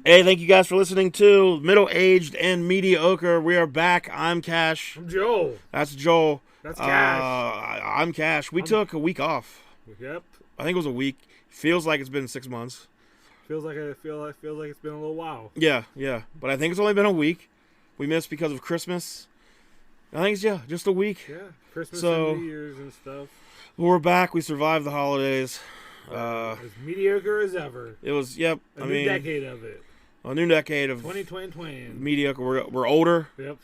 Hey, thank you guys for listening to Middle-Aged and Mediocre. We are back. I'm Cash. I'm Joel. That's Joel. That's Cash. I'm Cash. We took a week off. Yep. I think it was a week. Feels like it's been 6 months. Feels like it's been a little while. Yeah. But I think it's only been a week. We missed because of Christmas. I think it's, just a week. Yeah, Christmas So, and New Year's and stuff. We're back. We survived the holidays. As mediocre as ever. It was, yep. A new decade of it. A new decade of 2020. mediocre. We're older. Yep.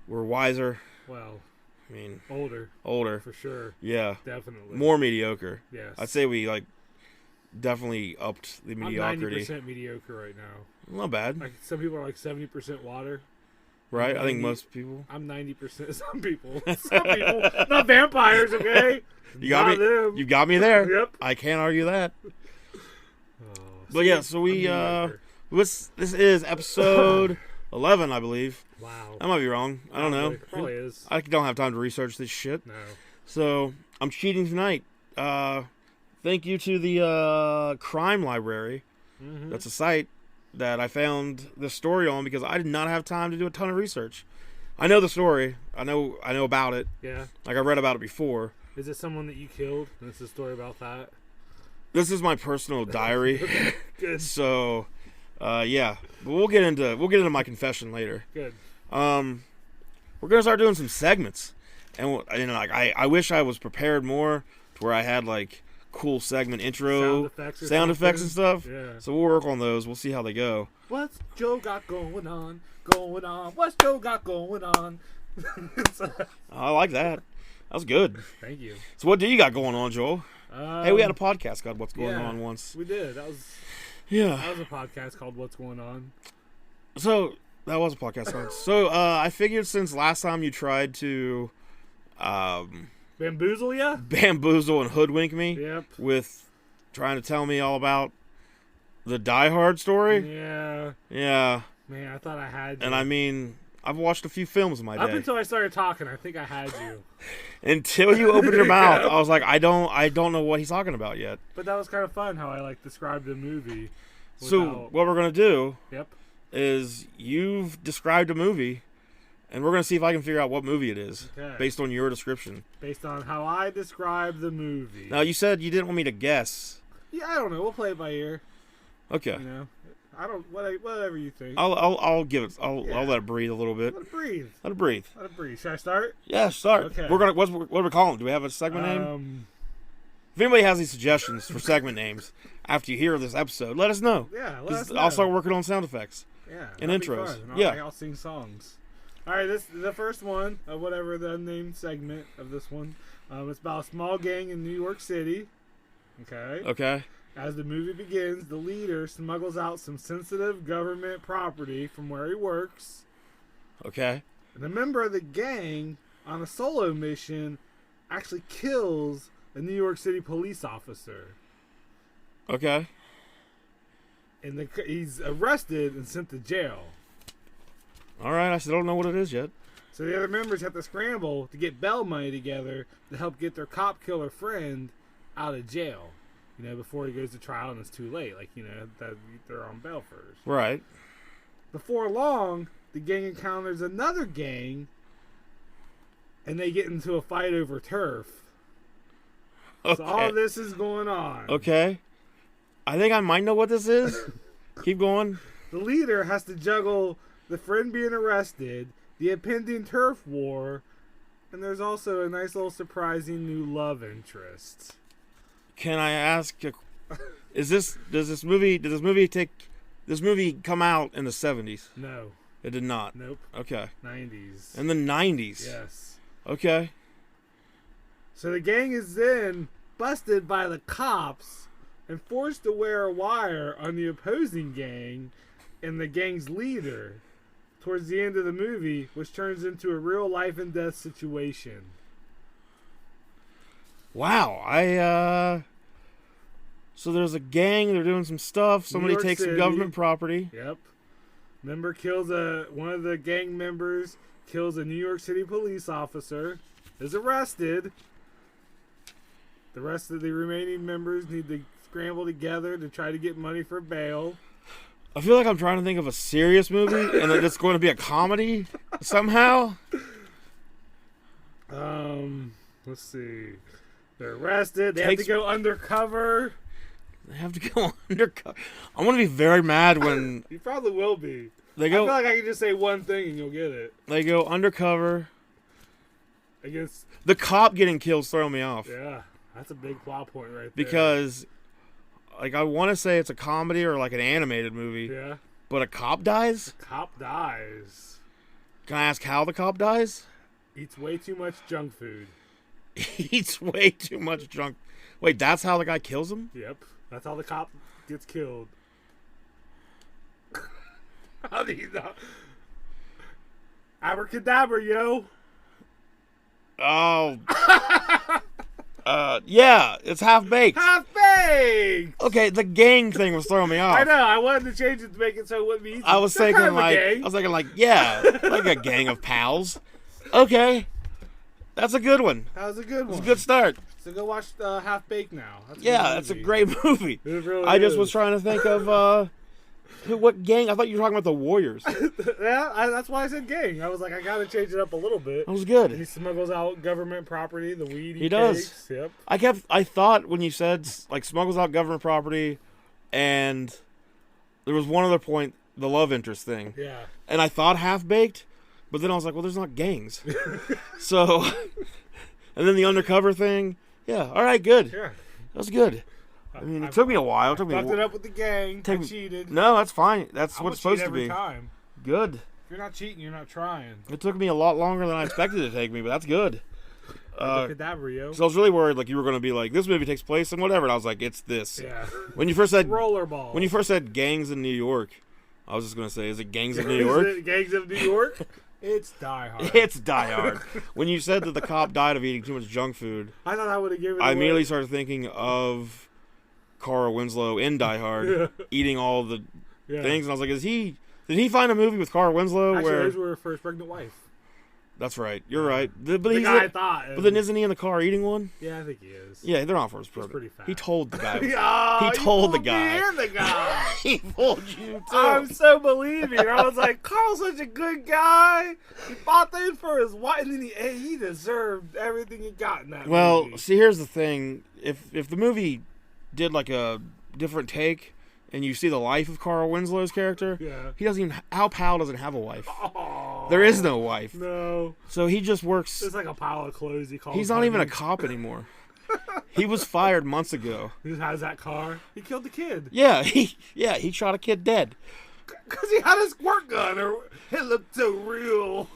We're wiser. Well, I mean, older for sure. Yeah. Definitely. More mediocre. Yes. I'd say we definitely upped the mediocrity. I'm 90% mediocre right now. Not bad. Like some people are like 70% water. Right? I think most people. I'm 90%. Some people. Not vampires, okay? You got Not me. them. You got me there. Yep. I can't argue that. But yeah, so we this is episode 11, I believe. Wow. I might be wrong. I don't know. Probably is. I don't have time to research this shit. No. So I'm cheating tonight. Thank you to the Crime Library. Mm-hmm. That's a site that I found this story on because I did not have time to do a ton of research. I know the story. I know about it. Yeah. Like I read about it before. Is it someone that you killed? And it's a story about that. This is my personal diary. Okay, good. So, yeah. But we'll get into my confession later. Good. We're gonna start doing some segments, and I wish I was prepared more to where I had like cool segment intro, sound effects and stuff. Yeah. So we'll work on those. We'll see how they go. What's Joe got going on? What's Joe got going on? I like that. That was good. Thank you. So what do you got going on, Joel? Hey, we had a podcast called What's Going On once. We did. That was a podcast called What's Going On. So that was a podcast called. So I figured since last time you tried to bamboozle ya? Bamboozle and hoodwink me. Yep. With trying to tell me all about the Die Hard story. Yeah. Yeah. Man, I thought I had you. And I mean, I've watched a few films in my day. Up until I started talking, I think I had you. Until you opened your mouth, I was like, I don't know what he's talking about yet. But that was kind of fun how I described the movie. So what we're gonna do Yep. is you've described a movie, and we're gonna see if I can figure out what movie it is based on your description. Based on how I described the movie. Now you said you didn't want me to guess. Yeah, I don't know. We'll play it by ear. Okay. You know, I don't. Whatever you think. I'll give it. I'll let it breathe a little bit. Let it breathe. Let it breathe. Let it breathe. Should I start? Yeah, start. Okay. We're gonna. What are we calling? Do we have a segment name? If anybody has any suggestions for segment names after you hear this episode, let us know. Yeah, let us know. I'll start working on sound effects. Yeah, and intros. I'll sing songs. All right, this the first one of whatever the unnamed segment of this one. It's about a small gang in New York City. Okay. As the movie begins, the leader smuggles out some sensitive government property from where he works. Okay. And a member of the gang on a solo mission actually kills a New York City police officer. Okay. And he's arrested and sent to jail. All right, I still don't know what it is yet. So the other members have to scramble to get bail money together to help get their cop killer friend out of jail. Before he goes to trial and it's too late. That they're on bail first. Right. Before long, the gang encounters another gang, and they get into a fight over turf. Okay. So all this is going on. Okay. I think I might know what this is. Keep going. The leader has to juggle the friend being arrested, the impending turf war, and there's also a nice little surprising new love interest. Can I ask? Does this movie come out in the 70s? No. It did not. Nope. Okay. 90s. In the 90s. Yes. Okay. So the gang is then busted by the cops and forced to wear a wire on the opposing gang and the gang's leader towards the end of the movie, which turns into a real life and death situation. Wow, so there's a gang, they're doing some stuff, somebody takes some government property. Yep. Member kills one of the gang members, kills a New York City police officer, is arrested. The rest of the remaining members need to scramble together to try to get money for bail. I feel like I'm trying to think of a serious movie, and that it's going to be a comedy somehow. Let's see. They're arrested. They have to go undercover. They have to go undercover. I'm going to be very mad when... You probably will be. They go, I feel like I can just say one thing and you'll get it. They go undercover. Against... The cop getting killed's throwing me off. Yeah, that's a big plot point right there. Because, like, I want to say it's a comedy or, like, an animated movie. Yeah. But a cop dies? The cop dies. Can I ask how the cop dies? Eats way too much junk food. Eats way too much junk. Wait, that's how the guy kills him? Yep. That's how the cop gets killed. How do you know? Abracadabra, yo. Oh. Yeah, it's half-baked. Half-baked! Okay, the gang thing was throwing me off. I know, I wanted to change it to make it so it wouldn't be easy. I was thinking like, yeah, like a gang of pals. Okay. That's a good one. That was a good one. It's a good start. So go watch Half-Baked now. That's a great movie. It really I just was trying to think of what gang. I thought you were talking about the Warriors. Yeah, that's why I said gang. I was like, I gotta change it up a little bit. That was good. And he smuggles out government property, the weed he does. takes. Yep. I thought when you said like smuggles out government property, and there was one other point, the love interest thing. Yeah. And I thought Half-Baked, but then I was like, well, there's not gangs. So, and then the undercover thing. Yeah. All right. Good. Yeah. That was good. I mean, it took me a while. It fucked it up with the gang. I cheated. No, that's fine. That's what it's supposed to be. Every time. Good. If you're not cheating, you're not trying. It took me a lot longer than I expected it to take me, but that's good. Look at that, Rio. So I was really worried, like you were going to be like, this movie takes place in whatever, and I was like, it's this. Yeah. When you first said rollerball. When you first said gangs in New York, I was just going to say, is it gangs of New York? Is it gangs of New York? It's Die Hard. It's Die Hard. When you said that the cop died of eating too much junk food, I thought I would have given it I away. immediately started thinking of Carl Winslow in Die Hard eating all the things, and I was like, did he find a movie with Carl Winslow Actually, where those were her first pregnant wife. That's right. You're right. But the guy thought. But then isn't he in the car eating one? Yeah, I think he is. Yeah, they're not for his program. Pretty fast. He told the guy. He told the guy. Me and the guy. He fooled you too. I'm so believing. I was like, Carl's such a good guy. He fought things for his wife, and then he deserved everything he got in that movie. Well, see, here's the thing. If the movie did like a different take, and you see the life of Carl Winslow's character, he doesn't even. Al Powell doesn't have a wife. Aww. There is no wife. No. So he just works. It's like a pile of clothes. He's not even a cop anymore. He was fired months ago. He just has that car. He killed the kid. Yeah, he shot a kid dead. Because he had a squirt gun, or it looked so real.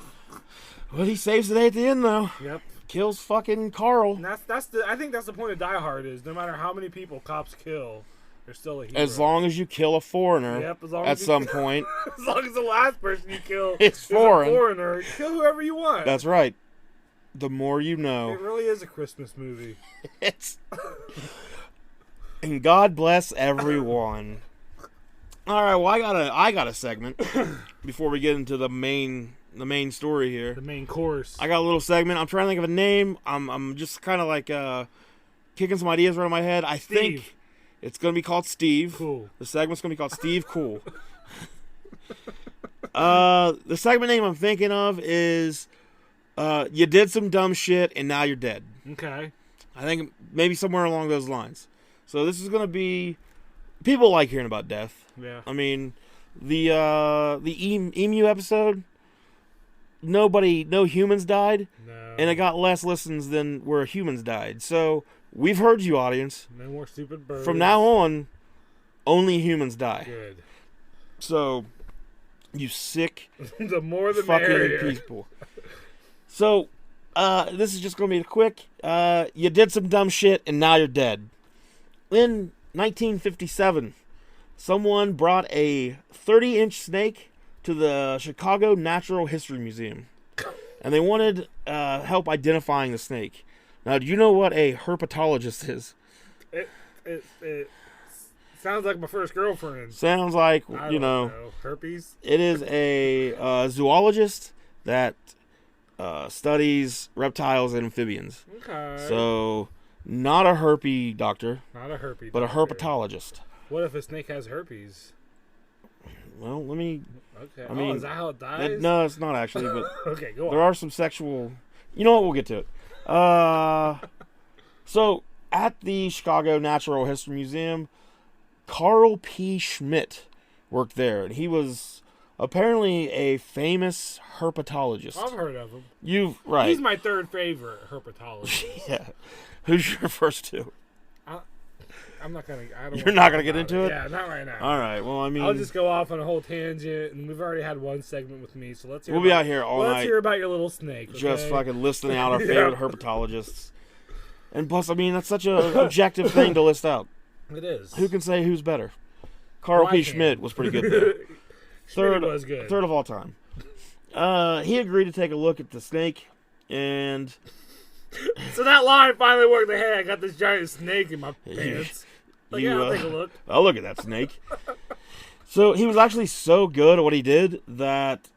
Well, he saves the day at the end, though. Yep. Kills fucking Carl. And I think that's the point of Die Hard is no matter how many people cops kill, they're still a hero. As long as you kill a foreigner at some point. As long as the last person you kill is a foreigner, kill whoever you want. That's right. The more you know. It really is a Christmas movie. And God bless everyone. All right, well, I got a segment before we get into the main story here. The main course. I got a little segment. I'm trying to think of a name. I'm just kind of like kicking some ideas around my head. I think it's going to be called Steve. Cool. The segment's going to be called Steve Cool. The segment name I'm thinking of is You Did Some Dumb Shit and Now You're Dead. Okay. I think maybe somewhere along those lines. So this is going to be... People like hearing about death. Yeah. I mean, the emu episode, no humans died. No. And it got less listens than where humans died. So we've heard you, audience. No more stupid birds. From now on, only humans die. Good. So, you sick the more the fucking merrier. people. So, this is just going to be quick. You did some dumb shit and now you're dead. In 1957, someone brought a 30-inch snake to the Chicago Natural History Museum. And they wanted help identifying the snake. Now, do you know what a herpetologist is? It sounds like my first girlfriend. Sounds like, I don't know. Herpes? It is a zoologist that studies reptiles and amphibians. Okay. So, not a herpes doctor. Not a herpes but doctor. a herpetologist. What if a snake has herpes? Well, let me... Okay. I mean, is that how it dies? No, it's not actually, but okay, go on. there are some sexual... You know what? We'll get to it. So, at the Chicago Natural History Museum, Carl P. Schmidt worked there, and he was apparently a famous herpetologist. I've heard of him. Right. He's my third favorite herpetologist. Yeah. Who's your first two? I'm not gonna. You're not gonna get into it? Yeah, not right now. All right. Well, I mean, I'll just go off on a whole tangent, and we've already had one segment with me, so let's hear. We'll be out here all night. Let's hear about your little snake. Okay? Just fucking listing out our favorite herpetologists. And plus, I mean, that's such an objective thing to list out. It is. Who can say who's better? Carl P. Schmidt was pretty good there. Schmidt was good. Third of all time. He agreed to take a look at the snake, and so that line finally worked. Hey, I got this giant snake in my pants. I'll take a look. I'll look at that snake. So he was actually so good at what he did that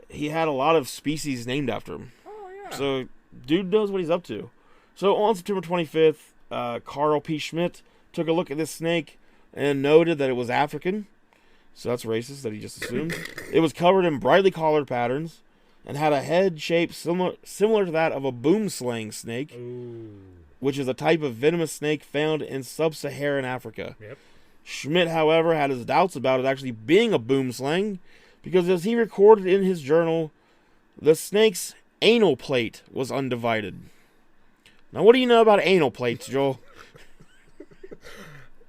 he had a lot of species named after him. Oh, yeah. So dude knows what he's up to. So on September 25th, Carl P. Schmidt took a look at this snake and noted that it was African. So that's racist that he just assumed. It was covered in brightly colored patterns and had a head shape similar to that of a boomslang snake. Ooh. Which is a type of venomous snake found in sub-Saharan Africa. Yep. Schmidt, however, had his doubts about it actually being a boomslang because, as he recorded in his journal, the snake's anal plate was undivided. Now, what do you know about anal plates, Joel?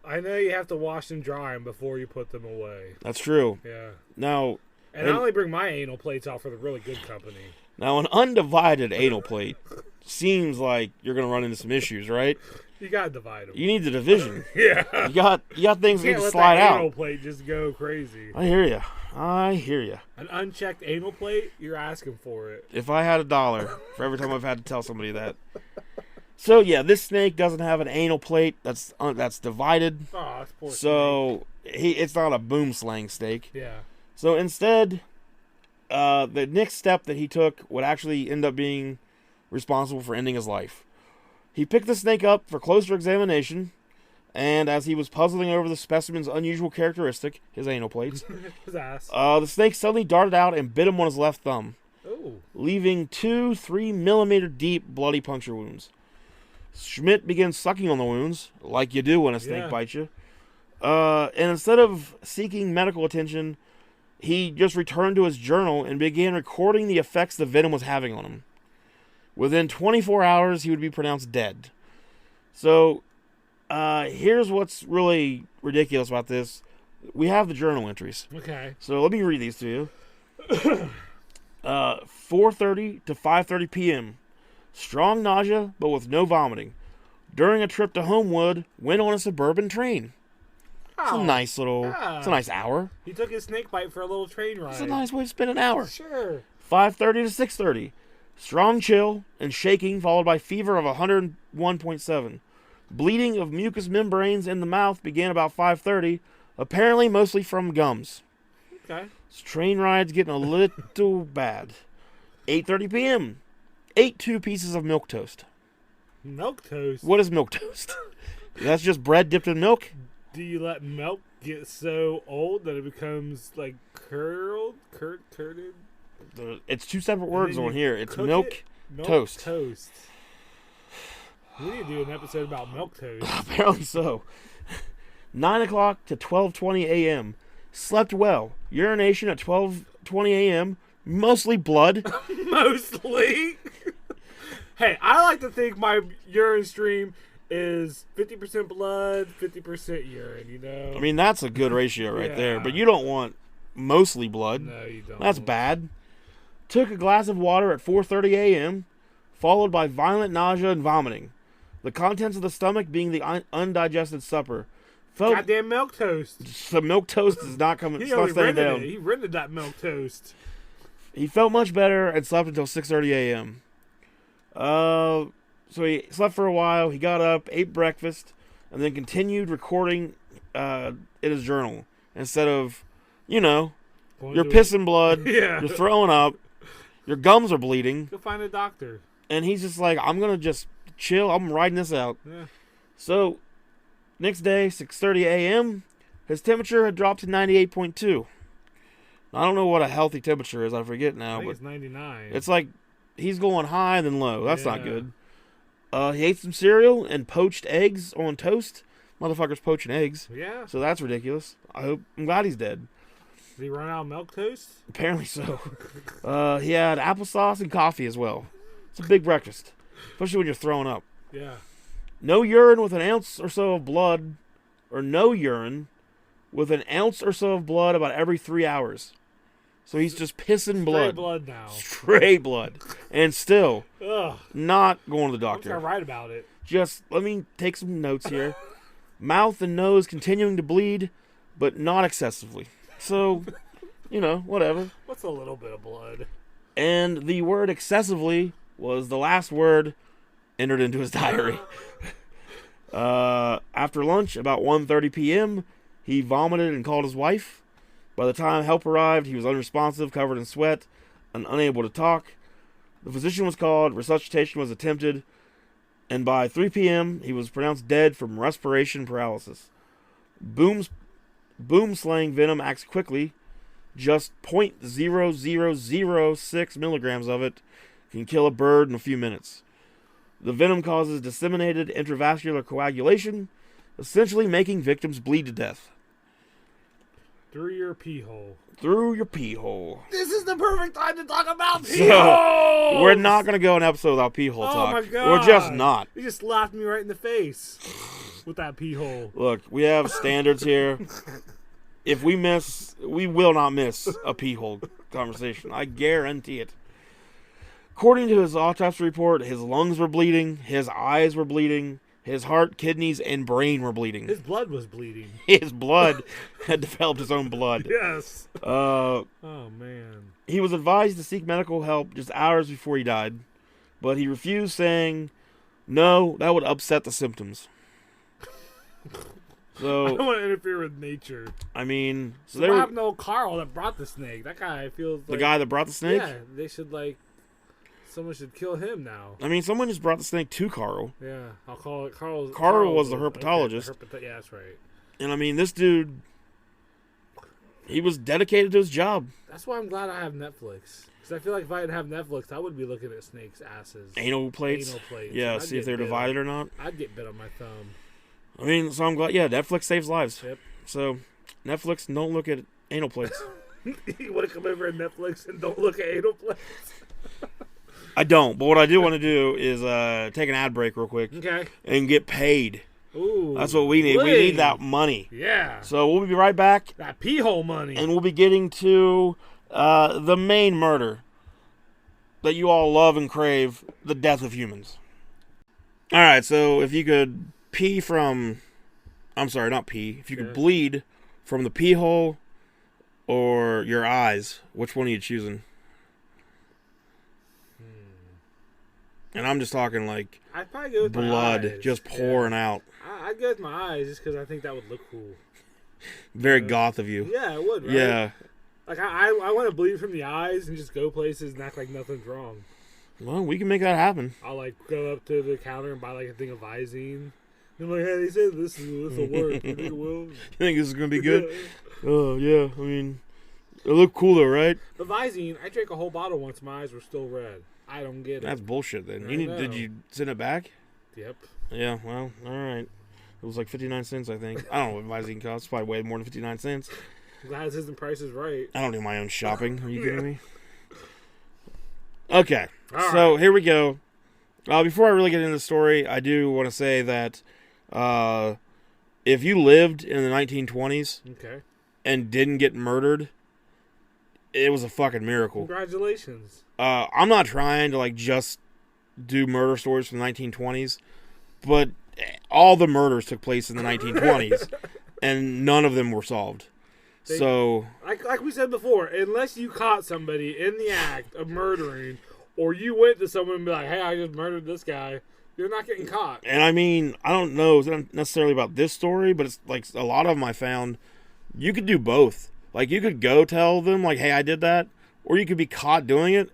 I know you have to wash and dry them before you put them away. That's true. Yeah. Now, and I only bring my anal plates out for the really good company. Now, an undivided anal plate seems like you're going to run into some issues, right? You got to divide them. You need the division. Yeah. You got things that need to slide out. You can't let that anal plate just go crazy. I hear you. An unchecked anal plate, you're asking for it. If I had $1 for every time I've had to tell somebody that. So, yeah, this snake doesn't have an anal plate that's divided. Oh, that's poor so, it's not a boomslang snake. Yeah. So, instead, the next step that he took would actually end up being responsible for ending his life. He picked the snake up for closer examination, and as he was puzzling over the specimen's unusual characteristic, his anal plates, his ass, the snake suddenly darted out and bit him on his left thumb, leaving 2 3-millimeter deep bloody puncture wounds. Schmidt began sucking on the wounds, like you do when a snake bites you. And instead of seeking medical attention, he just returned to his journal and began recording the effects the venom was having on him. Within 24 hours, he would be pronounced dead. So, here's what's really ridiculous about this. We have the journal entries. Okay. So, let me read these to you. 4:30 to 5:30 p.m. Strong nausea, but with no vomiting. During a trip to Homewood, went on a suburban train. It's a nice it's a nice hour. He took his snake bite for a little train ride. It's a nice way to spend an hour. Sure. 5:30 to 6:30. Strong chill and shaking, followed by fever of 101.7. Bleeding of mucous membranes in the mouth began about 5:30, apparently mostly from gums. Okay. This train ride's getting a little bad. 8:30 p.m. Ate 2 pieces of milk toast. Milk toast? What is milk toast? That's just bread dipped in milk? Do you let milk get so old that it becomes like curded? It's 2 separate words on here. It's milk toast. We need to do an episode about milk toast. Apparently so. 9 o'clock to 12:20 a.m. Slept well. Urination at 12:20 a.m. Mostly blood. Mostly? Hey, I like to think my urine stream is 50% blood, 50% urine, you know? I mean, that's a good ratio right there. But you don't want mostly blood. No, you don't. That's bad. Took a glass of water at 4:30 a.m., followed by violent nausea and vomiting. The contents of the stomach being the undigested supper. Goddamn milk toast. The milk toast is not coming. It's not staying down. He rented that milk toast. He felt much better and slept until 6:30 a.m. So he slept for a while. He got up, ate breakfast, and then continued recording in his journal. Instead of, you're pissing blood, you're throwing up, your gums are bleeding. Go find a doctor. And he's just like, I'm going to just chill. I'm riding this out. Yeah. So, next day, 6:30 a.m., his temperature had dropped to 98.2. I don't know what a healthy temperature is. I forget now. I think But it's 99. it's like he's going high and then low. That's not Yeah. good. He ate some cereal and poached eggs on toast. Motherfucker's poaching eggs. Yeah. So that's ridiculous. I'm glad he's dead. Did he run out of milk toast? Apparently so. He had applesauce and coffee as well. It's a big breakfast. Especially when you're throwing up. Yeah. No urine with an ounce or so of blood. Or no urine with an ounce or so of blood about every 3 hours. So he's just pissing blood. Straight blood now. Straight blood. And still Ugh. not going to the I'm doctor. gonna write about it. Just let me take some notes here. Mouth and nose continuing to bleed, but not excessively. So, whatever. What's a little bit of blood? And the word excessively was the last word entered into his diary. After lunch, about 1:30 p.m., he vomited and called his wife. By the time help arrived, he was unresponsive, covered in sweat, and unable to talk. The physician was called, resuscitation was attempted, and by 3 p.m., he was pronounced dead from respiration paralysis. Boom slaying venom acts quickly. Just 0.0006 milligrams of it can kill a bird in a few minutes. The venom causes disseminated intravascular coagulation, essentially making victims bleed to death. Through your pee hole. Through your pee hole. This is the perfect time to talk about pee So, holes! we're not going to go an episode without pee hole Oh talk. my god. We're just not. You just slapped me right in the face with that pee hole. Look, we have standards here. If we miss, we will not miss a pee hole conversation. I guarantee it. According to his autopsy report, his lungs were bleeding, his eyes were bleeding, his heart, kidneys, and brain were bleeding. His blood was bleeding. His blood had developed his own blood. Yes. Oh, man. He was advised to seek medical help just hours before he died, but he refused, saying, no, that would upset the symptoms. So, I don't want to interfere with nature. I mean, So what happened to old Carl that brought the snake? That guy feels like... The guy that brought the snake? Yeah, they should, someone should kill him now. I mean, someone just brought the snake to Carl. Yeah, I'll call it Carl. Carl was the herpetologist. Okay, yeah, that's right. And I mean, this dude, he was dedicated to his job. That's why I'm glad I have Netflix. Because I feel like if I didn't have Netflix, I would be looking at snakes' asses. Anal plates? Yeah, see if they're divided or not. I'd get bit on my thumb. I mean, so I'm glad, Netflix saves lives. Yep. So, Netflix, don't look at anal plates. You want to come over at Netflix and don't look at anal plates? I don't, but what I do want to do is take an ad break real quick. Okay. And get paid. Ooh. That's what we need. We need that money. Yeah. So we'll be right back. That pee hole money. And we'll be getting to the main murder that you all love and crave, the death of humans. All right, so if you could pee from... I'm sorry, not pee. If you could bleed from the pee hole or your eyes, which one are you choosing? And I'm just talking like I'd probably go with blood my eyes. just pouring out. I'd go with my eyes just because I think that would look cool. Very goth of you. Yeah, it would, right? Yeah. Like, I want to bleed from the eyes and just go places and act like nothing's wrong. Well, we can make that happen. I'll, go up to the counter and buy, a thing of Visine. And I'm like, hey, they said this will work. You think it will? You think this is going to be good? Oh, yeah. I mean, it looked cool, though, right? The Visine, I drank a whole bottle once. My eyes were still red. I don't get it. That's bullshit, then. Know. Did you send it back? Yep. Yeah, well, all right. It was like 59 cents, I think. I don't know what Visine costs. Probably way more than 59 cents. I'm glad his price is right. I don't do my own shopping. Are you kidding me? Okay, All so right. here we go. Before I really get into the story, I do want to say that if you lived in the 1920s and didn't get murdered, it was a fucking miracle. Congratulations. I'm not trying to just do murder stories from the 1920s, but all the murders took place in the 1920s, and none of them were solved. So, like we said before, unless you caught somebody in the act of murdering, or you went to someone and be like, hey, I just murdered this guy, you're not getting caught. And I mean, I don't know, it's not necessarily about this story, but it's like a lot of them I found, you could do both. Like, you could go tell them, hey, I did that, or you could be caught doing it.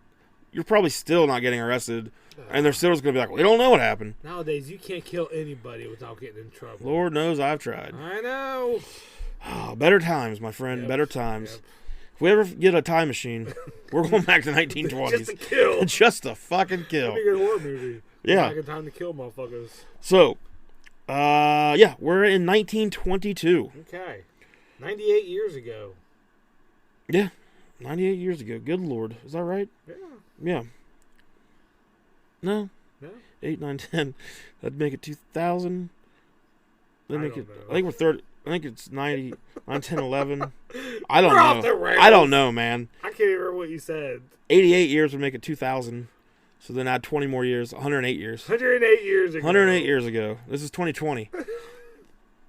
You're probably still not getting arrested, and they're still just going to be like, we don't know what happened. Nowadays, you can't kill anybody without getting in trouble. Lord knows I've tried. I know. Oh, better times, my friend, better times. If we ever get a time machine, we're going back to 1920s. Just to kill. Just to fucking kill. That'd be a good horror movie. Yeah. Back in time to kill motherfuckers. So, yeah, we're in 1922. Okay. 98 years ago. Yeah, 98 years ago. Good Lord. Is that right? Yeah. Yeah. No? No? 8, 9, 10. That'd make it 2000. That'd make it. know. I think we're 30. I think it's 90, 9, 10, 11. I don't We're off the know. rails. I don't know, man. I can't even remember what you said. 88 years would make it 2000. So then add 20 more years. 108 years. 108 years ago. 108 years ago. This is 2020.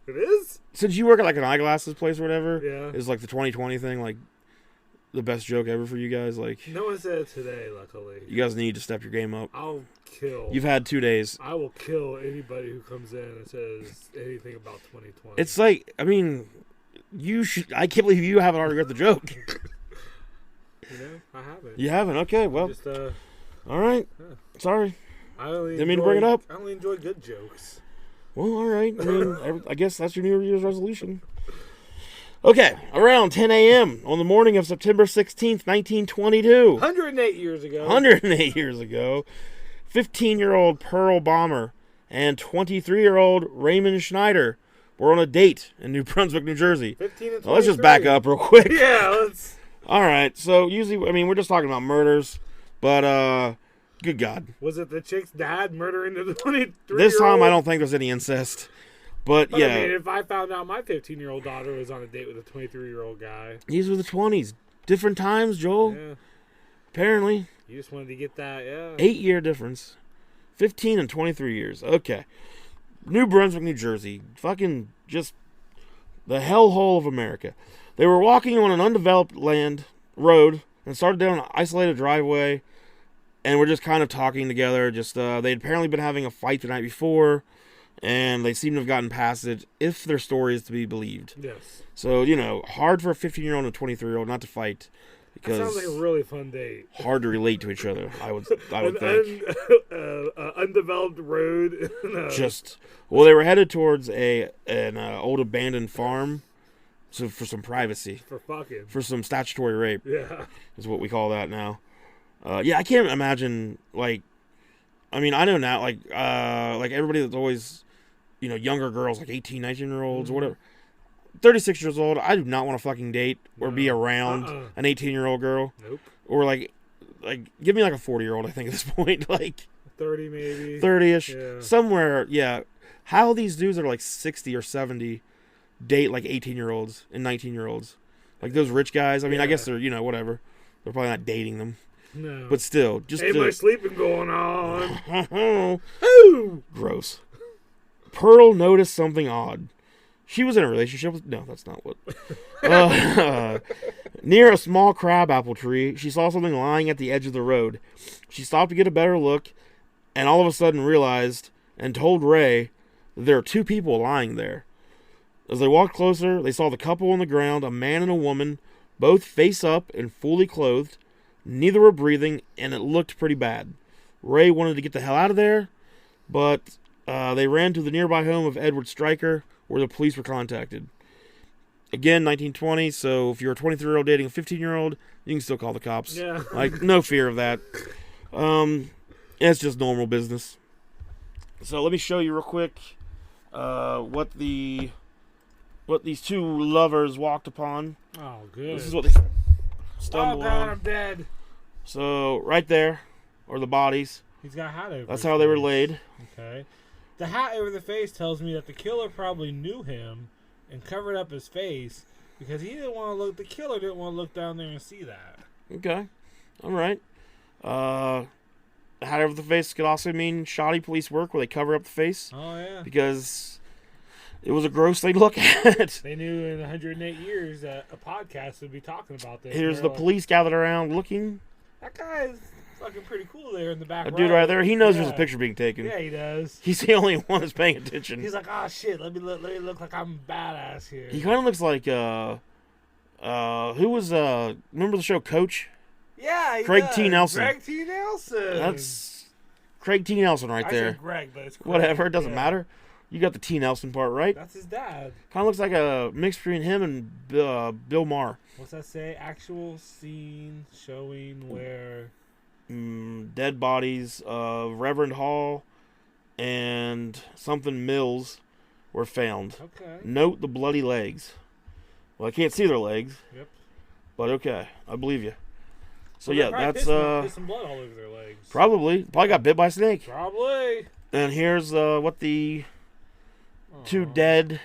It is? Since you work at like an eyeglasses place or whatever, Yeah. is like the 2020 thing like the best joke ever for you guys? Like, No one said it today, luckily. you guys need to step your game up. I'll kill. You've had 2 days. I will kill anybody who comes in and says anything about 2020. It's like, I mean, you should. I can't believe you haven't already got the joke. You know, I haven't. You haven't? Okay, well, Just, all right. yeah. Sorry. I only Didn't mean to bring it up. I only enjoy good jokes. Well, all right. I mean, I guess that's your New Year's resolution. Okay, around 10 a.m. on the morning of September 16th, 1922. 108 years ago. 108 years ago, 15-year-old Pearl Bomber and 23-year-old Raymond Schneider were on a date in New Brunswick, New Jersey. 15 and 23. Well, let's just back up real quick. Yeah, let's. All right, so usually, I mean, we're just talking about murders, but, good God. Was it the chick's dad murdering the 23-year-old? This time, I don't think there's any incest. But yeah. I mean, if I found out my 15-year-old daughter was on a date with a 23-year-old guy. These were the 20s. Different times, Joel. Yeah. Apparently. You just wanted to get that, yeah. 8-year difference. 15 and 23 years. Okay. New Brunswick, New Jersey. Fucking just the hellhole of America. They were walking on an undeveloped road and started down an isolated driveway and were just kind of talking together. Just they'd apparently been having a fight the night before, and they seem to have gotten past it, if their story is to be believed. Yes. So, you know, hard for a 15-year-old and a 23-year-old not to fight. Because that sounds like a really fun date. hard to relate to each other, I would think. Undeveloped road. Well, they were headed towards an old abandoned farm, so for some privacy. For fucking. For some statutory rape. Yeah. Is what we call that now. Yeah, I can't imagine, like, I mean, I know now, like everybody that's always, you know, younger girls, like 18, 19-year-olds, or whatever. 36 years old, I do not want to fucking date or be around an 18-year-old girl. Nope. Or, like, give me, like, a 40-year-old, I think, at this point. Like, 30 maybe. 30-ish. Yeah. Somewhere, yeah. How these dudes that are, like, 60 or 70 date, like, 18-year-olds and 19-year-olds. Like, those rich guys. I mean, I guess they're, you know, whatever. They're probably not dating them. No. But still, just ain't much sleeping going on. Ooh. Gross. Pearl noticed something odd. She was in a relationship with... No, that's not what... near a small crabapple tree, she saw something lying at the edge of the road. She stopped to get a better look, and all of a sudden realized and told Ray that there are 2 people lying there. As they walked closer, they saw the couple on the ground, a man and a woman, both face up and fully clothed. Neither were breathing, and it looked pretty bad. Ray wanted to get the hell out of there, but they ran to the nearby home of Edward Stryker, where the police were contacted. Again, 1920, so if you're a 23-year-old dating a 15-year-old, you can still call the cops. Yeah. Like, no fear of that. It's just normal business. So let me show you real quick what these 2 lovers walked upon. Oh, good. This is what they stumbled on. Oh, God, I'm dead. So, right there are the bodies. He's got a hat over That's his how they were face. laid. Okay. The hat over the face tells me that the killer probably knew him and covered up his face because he didn't want to look. The killer didn't want to look down there and see that. Okay. All right. Hat over the face could also mean shoddy police work where they cover up the face. Oh, yeah. Because it was a gross thing to look at. They knew in 108 years that a podcast would be talking about this. Here's the police gathered around looking. That guy is fucking pretty cool there in the back. That dude right there, he knows there's a picture being taken. Yeah, he does. He's the only one that's paying attention. He's like, oh shit, let me look like I'm badass here. He kind of looks like who was remember the show Coach? Yeah, Craig T. Nelson. Craig T. Nelson. That's Craig T. Nelson right there. I said Greg, but it's Craig. Whatever, it doesn't matter. You got the T. Nelson part right. That's his dad. Kind of looks like a mix between him and Bill Maher. What's that say? Actual scene showing where dead bodies of Reverend Hall and something Mills were found. Okay. Note the bloody legs. Well, I can't see their legs. Yep. But okay, I believe you. So well, yeah, that's pissed some blood all over their legs. probably got bit by a snake. Probably. And here's what the two dead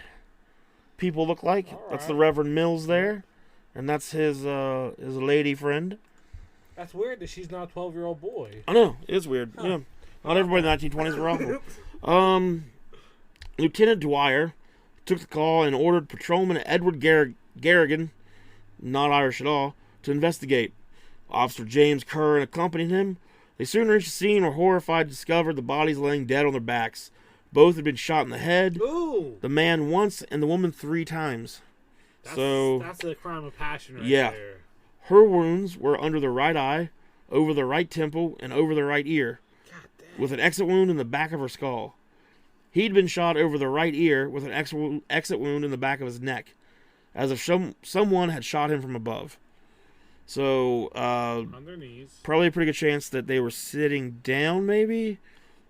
people look like. That's the Reverend Mills there, and that's his lady friend. That's weird that she's not a 12-year-old boy. I know, it is weird. Huh. Yeah, not everybody in the 1920s were awful. Lieutenant Dwyer took the call and ordered Patrolman Edward Garrigan, not Irish at all, to investigate. Officer James Curran accompanied him. They soon reached the scene where, horrified, discovered the bodies laying dead on their backs. Both had been shot in the head. Ooh. The man once and the woman 3 times. That's a crime of passion right there. Her wounds were under the right eye, over the right temple, and over the right ear, with an exit wound in the back of her skull. He'd been shot over the right ear with an exit wound in the back of his neck, as if someone had shot him from above. So, on their knees. Probably a pretty good chance that they were sitting down, maybe?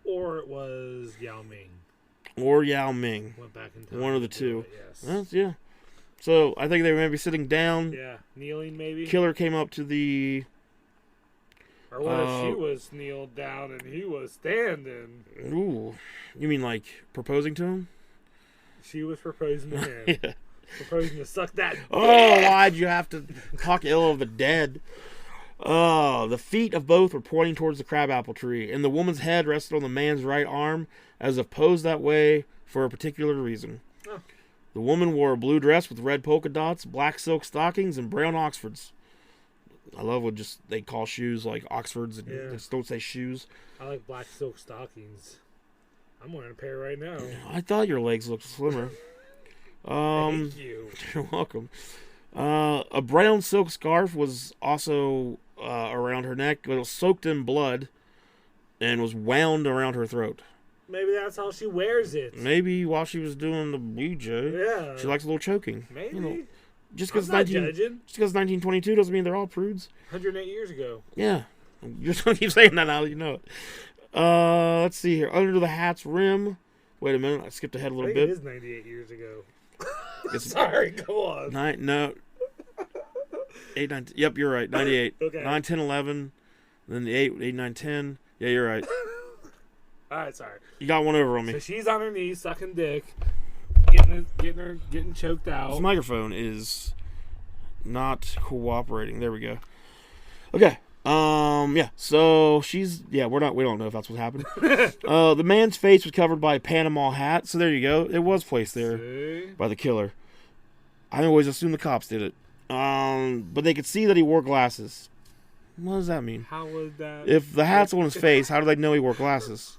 Or it was Yao Ming. Or Yao Ming. Went back in time. One of the two. Yes. Well, yeah. So, I think they were maybe sitting down. Yeah. Kneeling, maybe? Killer came up to the... Or what if she was kneeled down and he was standing? Ooh. You mean like proposing to him? She was proposing to him. Yeah. Proposing to suck that dick. Oh, why'd you have to talk ill of the dead? The feet of both were pointing towards the crabapple tree, and the woman's head rested on the man's right arm, as if posed that way for a particular reason. Oh. The woman wore a blue dress with red polka dots, black silk stockings, and brown Oxfords. I love what they call shoes like Oxfords and just don't say shoes. I like black silk stockings. I'm wearing a pair right now. I thought your legs looked slimmer. Thank you. You're welcome. A brown silk scarf was also around her neck, but it was soaked in blood and was wound around her throat. Maybe that's how she wears it. Maybe while she was doing the BJ. Yeah. She likes a little choking. Maybe. You know, just because 1922 doesn't mean they're all prudes. 108 years ago. Yeah. You're just going to keep saying that now that you know it. Let's see here. Under the hat's rim. Wait a minute. I skipped ahead a little bit. It is 98 years ago. Sorry, go on. 8, 9, yep, you're right. 98. Okay. 9, 10, 11. Then the 8, 9, 10. Yeah, you're right. All right, sorry. You got one over on me. So she's on her knees sucking dick, getting choked out. This microphone is not cooperating. There we go. Okay. Yeah. So we don't know if that's what happened. The man's face was covered by a Panama hat. So there you go. It was placed there by the killer. I always assumed the cops did it. But they could see that he wore glasses. What does that mean? How was that? If the hat's on his face, how do they know he wore glasses?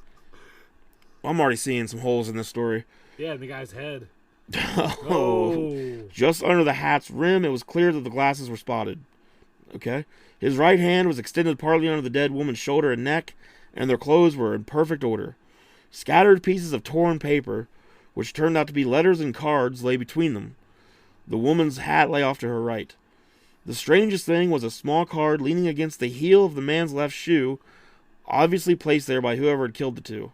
I'm already seeing some holes in this story. Yeah, in the guy's head. Oh. Just under the hat's rim, it was clear that the glasses were spotted. Okay. His right hand was extended partly under the dead woman's shoulder and neck, and their clothes were in perfect order. Scattered pieces of torn paper, which turned out to be letters and cards, lay between them. The woman's hat lay off to her right. The strangest thing was a small card leaning against the heel of the man's left shoe, obviously placed there by whoever had killed the two.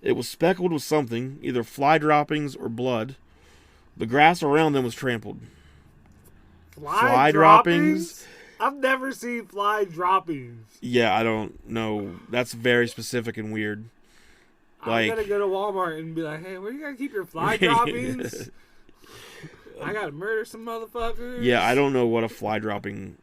It was speckled with something, either fly droppings or blood. The grass around them was trampled. Fly droppings? I've never seen fly droppings. Yeah, I don't know. That's very specific and weird. I'm going to go to Walmart and be like, hey, where you going to keep your fly droppings? I got to murder some motherfuckers. Yeah, I don't know what a fly dropping,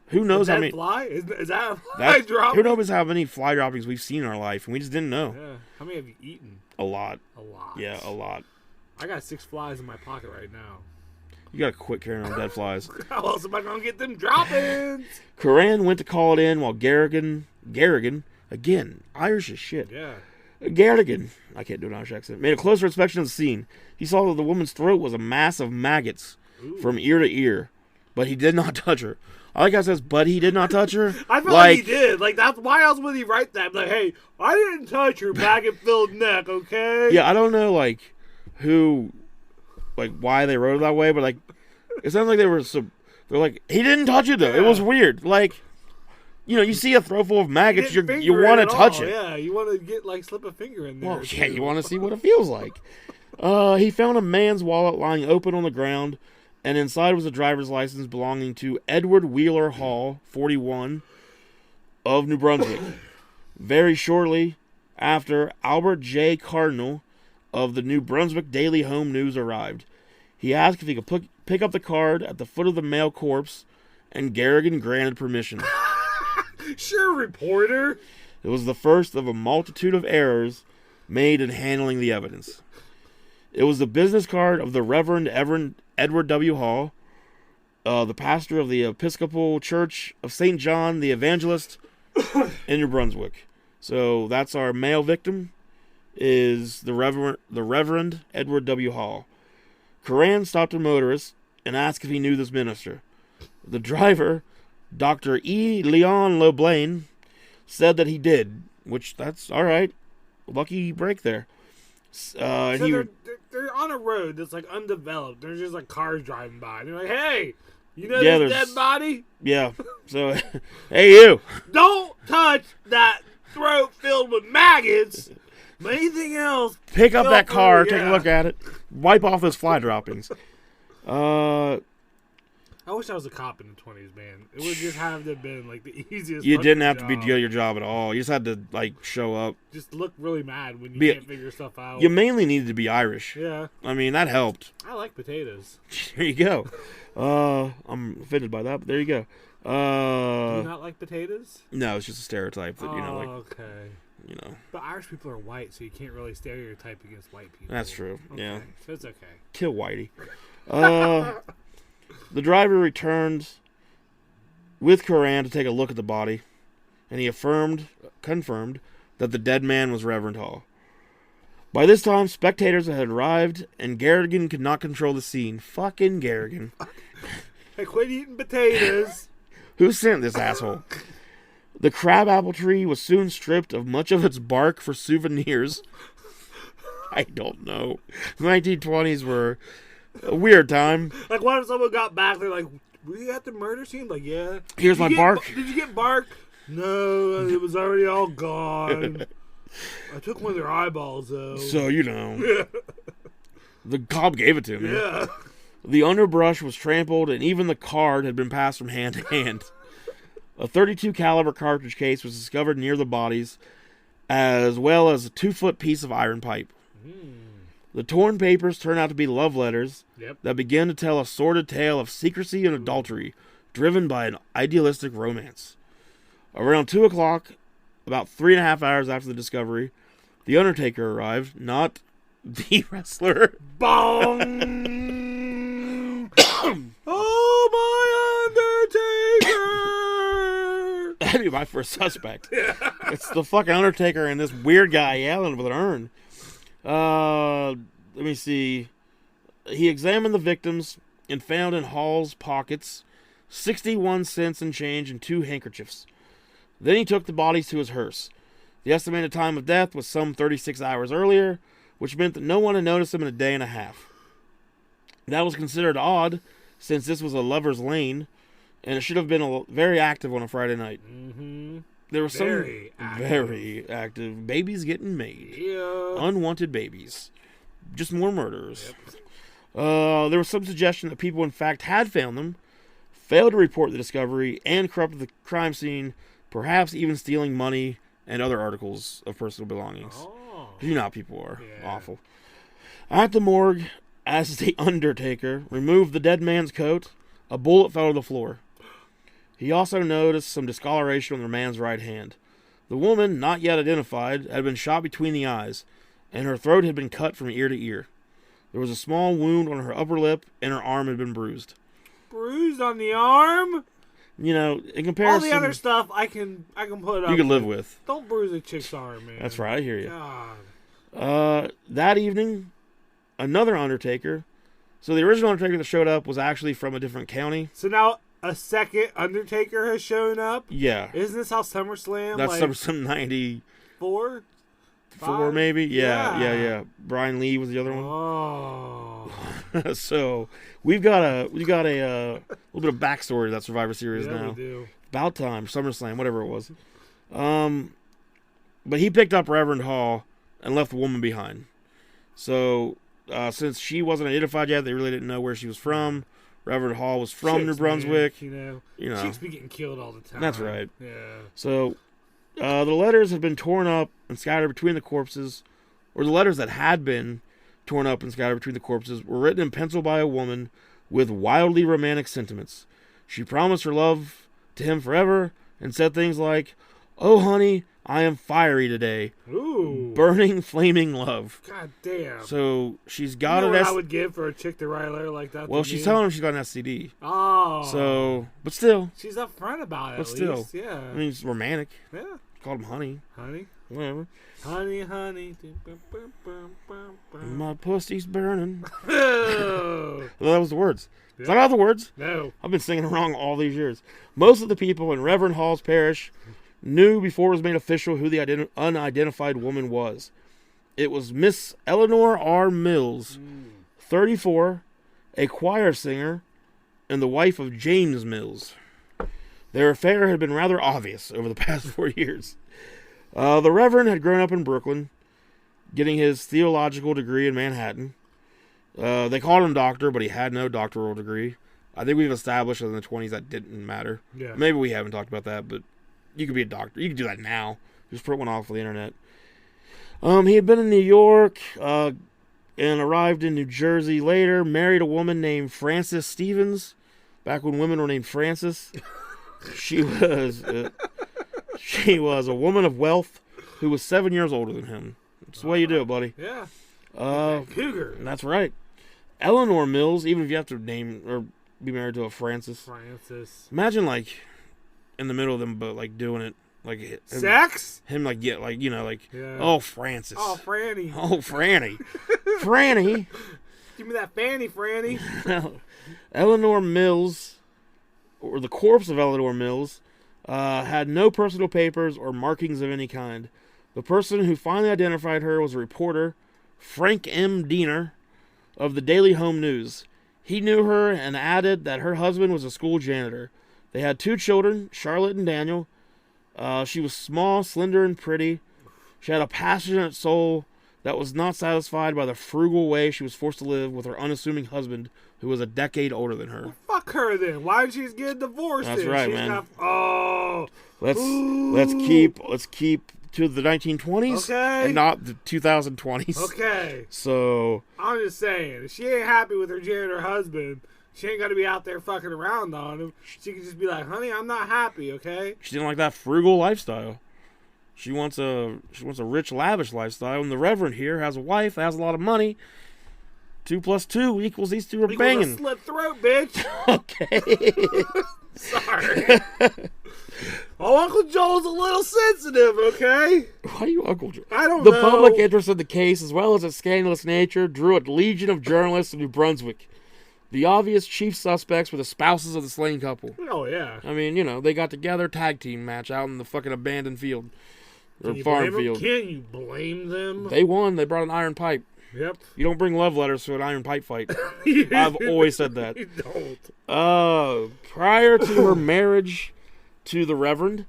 who knows how many... fly? Is that a fly dropping? Who knows how many fly droppings we've seen in our life, and we just didn't know. Yeah. How many have you eaten? A lot. A lot. Yeah, a lot. I got 6 flies in my pocket right now. You gotta quit carrying on dead flies. How else am I gonna get them droppings? Curran went to call it in while Garrigan, again, Irish as shit. Yeah. Garrigan, I can't do an Irish accent, made a closer inspection of the scene. He saw that the woman's throat was a mass of maggots from ear to ear, but he did not touch her. I like how it says, but he did not touch her. I feel like he did. Like, that's why else would he write that? Like, hey, I didn't touch her maggot-filled neck, okay? Yeah, I don't know, like, why they wrote it that way, but, like, it sounds like they're like, he didn't touch it, though. Yeah. It was weird. Like, you know, you see a throw full of maggots, you want to touch it. Yeah, you want to get, like, slip a finger in there. Well, yeah, you want to see what it feels like. He found a man's wallet lying open on the ground, and inside was a driver's license belonging to Edward Wheeler Hall, 41, of New Brunswick. Very shortly after, Albert J. Cardinal of the New Brunswick Daily Home News arrived. He asked if he could pick up the card at the foot of the male corpse, and Garrigan granted permission. Sure, reporter. It was the first of a multitude of errors made in handling the evidence. It was the business card of the Reverend Edward W. Hall, the pastor of the Episcopal Church of St. John the Evangelist in New Brunswick. So that's our male victim, is the Reverend Edward W. Hall. Curran stopped a motorist and asked if he knew this minister. The driver, Dr. E. Leon Loblain, said that he did, which that's all right. Lucky break there. They're on a road that's like undeveloped. There's just like cars driving by. And they're like, hey, you know this dead body? Yeah. So, hey, you. Don't touch that throat filled with maggots. But anything else, pick up that car, take a look at it, wipe off those fly droppings. I wish I was a cop in the 20s, man. It would just have to have been like the easiest. You didn't have to be doing your job at all. You just had to like show up. Just look really mad when you can't figure stuff out. You mainly needed to be Irish. Yeah. I mean, that helped. I like potatoes. There you go. I'm offended by that, but there you go. Do you not like potatoes? No, it's just a stereotype that okay. You know. But Irish people are white, so you can't really stereotype against white people. That's true. Okay. Yeah. So it's okay. Kill Whitey. The driver returned with Curran to take a look at the body, and he confirmed that the dead man was Reverend Hall. By this time, spectators had arrived, and Garrigan could not control the scene. Fucking Garrigan. Hey, quit eating potatoes. Who sent this asshole? The crabapple tree was soon stripped of much of its bark for souvenirs. I don't know. The 1920s were a weird time. Like, what if someone got back, they're like, were you at the murder scene? Like, yeah. Here's my bark. Did you get bark? No, it was already all gone. I took one of their eyeballs, though. So, you know. The cop gave it to me. Yeah. The underbrush was trampled, and even the card had been passed from hand to hand. A .32 caliber cartridge case was discovered near the bodies, as well as a 2-foot piece of iron pipe. The torn papers turned out to be love letters that began to tell a sordid tale of secrecy and adultery, driven by an idealistic romance. Around 2 o'clock, about 3.5 hours after the discovery, the Undertaker arrived, not the wrestler. Bong! Oh, my Undertaker! That'd be my first suspect. It's the fucking Undertaker and this weird guy yelling with an urn. Let me see. He examined the victims and found in Hall's pockets 61 cents and change and 2 handkerchiefs. Then he took the bodies to his hearse. The estimated time of death was some 36 hours earlier, which meant that no one had noticed him in a day and a half. That was considered odd, since this was a lover's lane, and it should have been very active on a Friday night. Mm-hmm. There was very active babies getting made. Yeah. Unwanted babies. Just more murders. There was some suggestion that people in fact had found them, failed to report the discovery, and corrupted the crime scene, perhaps even stealing money and other articles of personal belongings. Oh. You know how people are. Yeah. Awful. At the morgue, as the Undertaker removed the dead man's coat, a bullet fell to the floor. He also noticed some discoloration on the man's right hand. The woman, not yet identified, had been shot between the eyes, and her throat had been cut from ear to ear. There was a small wound on her upper lip, and her arm had been bruised. Bruised on the arm? You know, in comparison... All the other stuff I can put up. You can live with. Don't bruise a chick's arm, man. That's right, I hear you. God. That evening, another Undertaker... So the original Undertaker that showed up was actually from a different county. So now... a second Undertaker has shown up. Yeah. Isn't this how SummerSlam? That's some 94, 4 maybe. Yeah. Brian Lee was the other one. Oh. So we got a little bit of backstory to that Survivor Series now. We do. About time, SummerSlam, whatever it was. But he picked up Reverend Hall and left the woman behind. So since she wasn't identified yet, they really didn't know where she was from. Reverend Hall was from New Brunswick. Man, you know, chicks be getting killed all the time. That's right. Yeah. So the letters had been torn up and scattered between the corpses, or the letters that had been torn up and scattered between the corpses were written in pencil by a woman with wildly romantic sentiments. She promised her love to him forever and said things like, "Oh, honey, I am fiery today. Ooh. Burning, flaming love." God damn. So she's got you know an what I would give for a chick to write a letter like that. Well, to she's me? telling him she's got an STD. Oh. So, but still. She's upfront about it. But still. Least. Yeah. I mean, it's romantic. Yeah. Called him honey. Honey. Whatever. Honey. My pussy's burning. Oh. Well, that was the words. Yeah. Is that not the words? No. I've been singing it wrong all these years. Most of the people in Reverend Hall's parish knew before it was made official who the unidentified woman was. It was Miss Eleanor R. Mills, 34, a choir singer, and the wife of James Mills. Their affair had been rather obvious over the past 4 years. The Reverend had grown up in Brooklyn, getting his theological degree in Manhattan. They called him doctor, but he had no doctoral degree. I think we've established in the 20s that didn't matter. Yeah. Maybe we haven't talked about that, but you could be a doctor. You could do that now. Just print one off of the internet. He had been in New York and arrived in New Jersey later, married a woman named Frances Stevens, back when women were named Frances. She was a woman of wealth who was 7 years older than him. That's the way you do it, buddy. Yeah. Cougar. That's right. Eleanor Mills, even if you have to name or be married to a Frances. Imagine, like, in the middle of them, but, like, doing it. Like sex? Him, like, yeah, oh, Frances. Oh, Franny. Oh, Franny. Franny. Give me that fanny, Franny. Eleanor Mills, or the corpse of Eleanor Mills, had no personal papers or markings of any kind. The person who finally identified her was a reporter, Frank M. Diener, of the Daily Home News. He knew her and added that her husband was a school janitor. They had 2 children, Charlotte and Daniel. She was small, slender, and pretty. She had a passionate soul that was not satisfied by the frugal way she was forced to live with her unassuming husband, who was a decade older than her. Well, fuck her then. Why did she get divorced? That's then? right, She's man. Let's keep to the 1920s, okay, and not the 2020s. Okay. So I'm just saying, if she ain't happy with her janitor husband, she ain't got to be out there fucking around on him. She can just be like, "Honey, I'm not happy." Okay. She didn't like that frugal lifestyle. She wants a rich, lavish lifestyle. And the Reverend here has a wife that has a lot of money. 2 + 2 equals these two are banging. A slit throat, bitch. Okay. Sorry. Oh, Uncle Joel's a little sensitive, okay? Why are you Uncle Joel? I don't know. The public interest in the case, as well as its scandalous nature, drew a legion of journalists in New Brunswick. The obvious chief suspects were the spouses of the slain couple. Oh, yeah. I mean, they got together, tag team match out in the fucking abandoned field. Or Can you farm blame field. them? Can you blame them? They won. They brought an iron pipe. Yep. You don't bring love letters to an iron pipe fight. I've always said that. You don't. Prior to her marriage to the Reverend,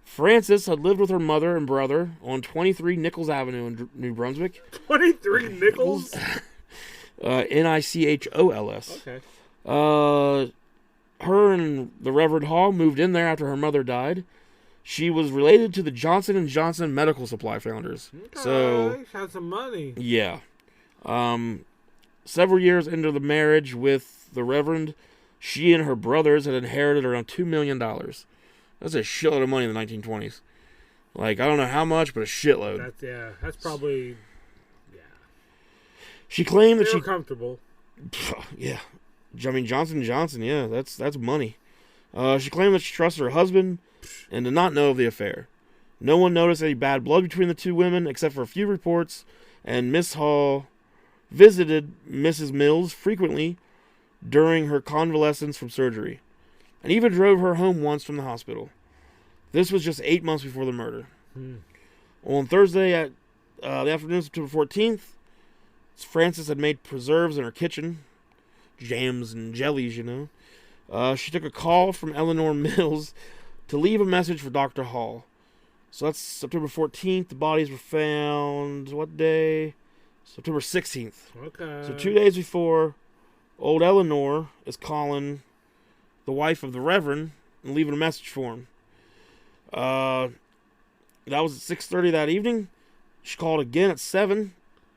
Frances had lived with her mother and brother on 23 Nichols Avenue in New Brunswick. 23 Nichols? Nichols. Okay. Her and the Reverend Hall moved in there after her mother died. She was related to the Johnson & Johnson medical supply founders. Okay. So She had some money. Yeah. Several years into the marriage with the Reverend, she and her brothers had inherited around $2 million. That's a shitload of money in the 1920s. Like, I don't know how much, but a shitload. That's probably, She claimed that they she... were comfortable. Yeah. I mean, Johnson & Johnson, yeah, that's money. She claimed that she trusted her husband and did not know of the affair. No one noticed any bad blood between the two women, except for a few reports, and Miss Hall visited Mrs. Mills frequently during her convalescence from surgery. and even drove her home once from the hospital. This was just 8 months before the murder. On Thursday at the afternoon of September 14th, Frances had made preserves in her kitchen. Jams and jellies, you know. She took a call from Eleanor Mills to leave a message for Dr. Hall. So that's September 14th. The bodies were found, what day? September 16th. Okay. So 2 days before, old Eleanor is calling the wife of the Reverend and leaving a message for him. That was at 6:30 that evening. She called again at 7,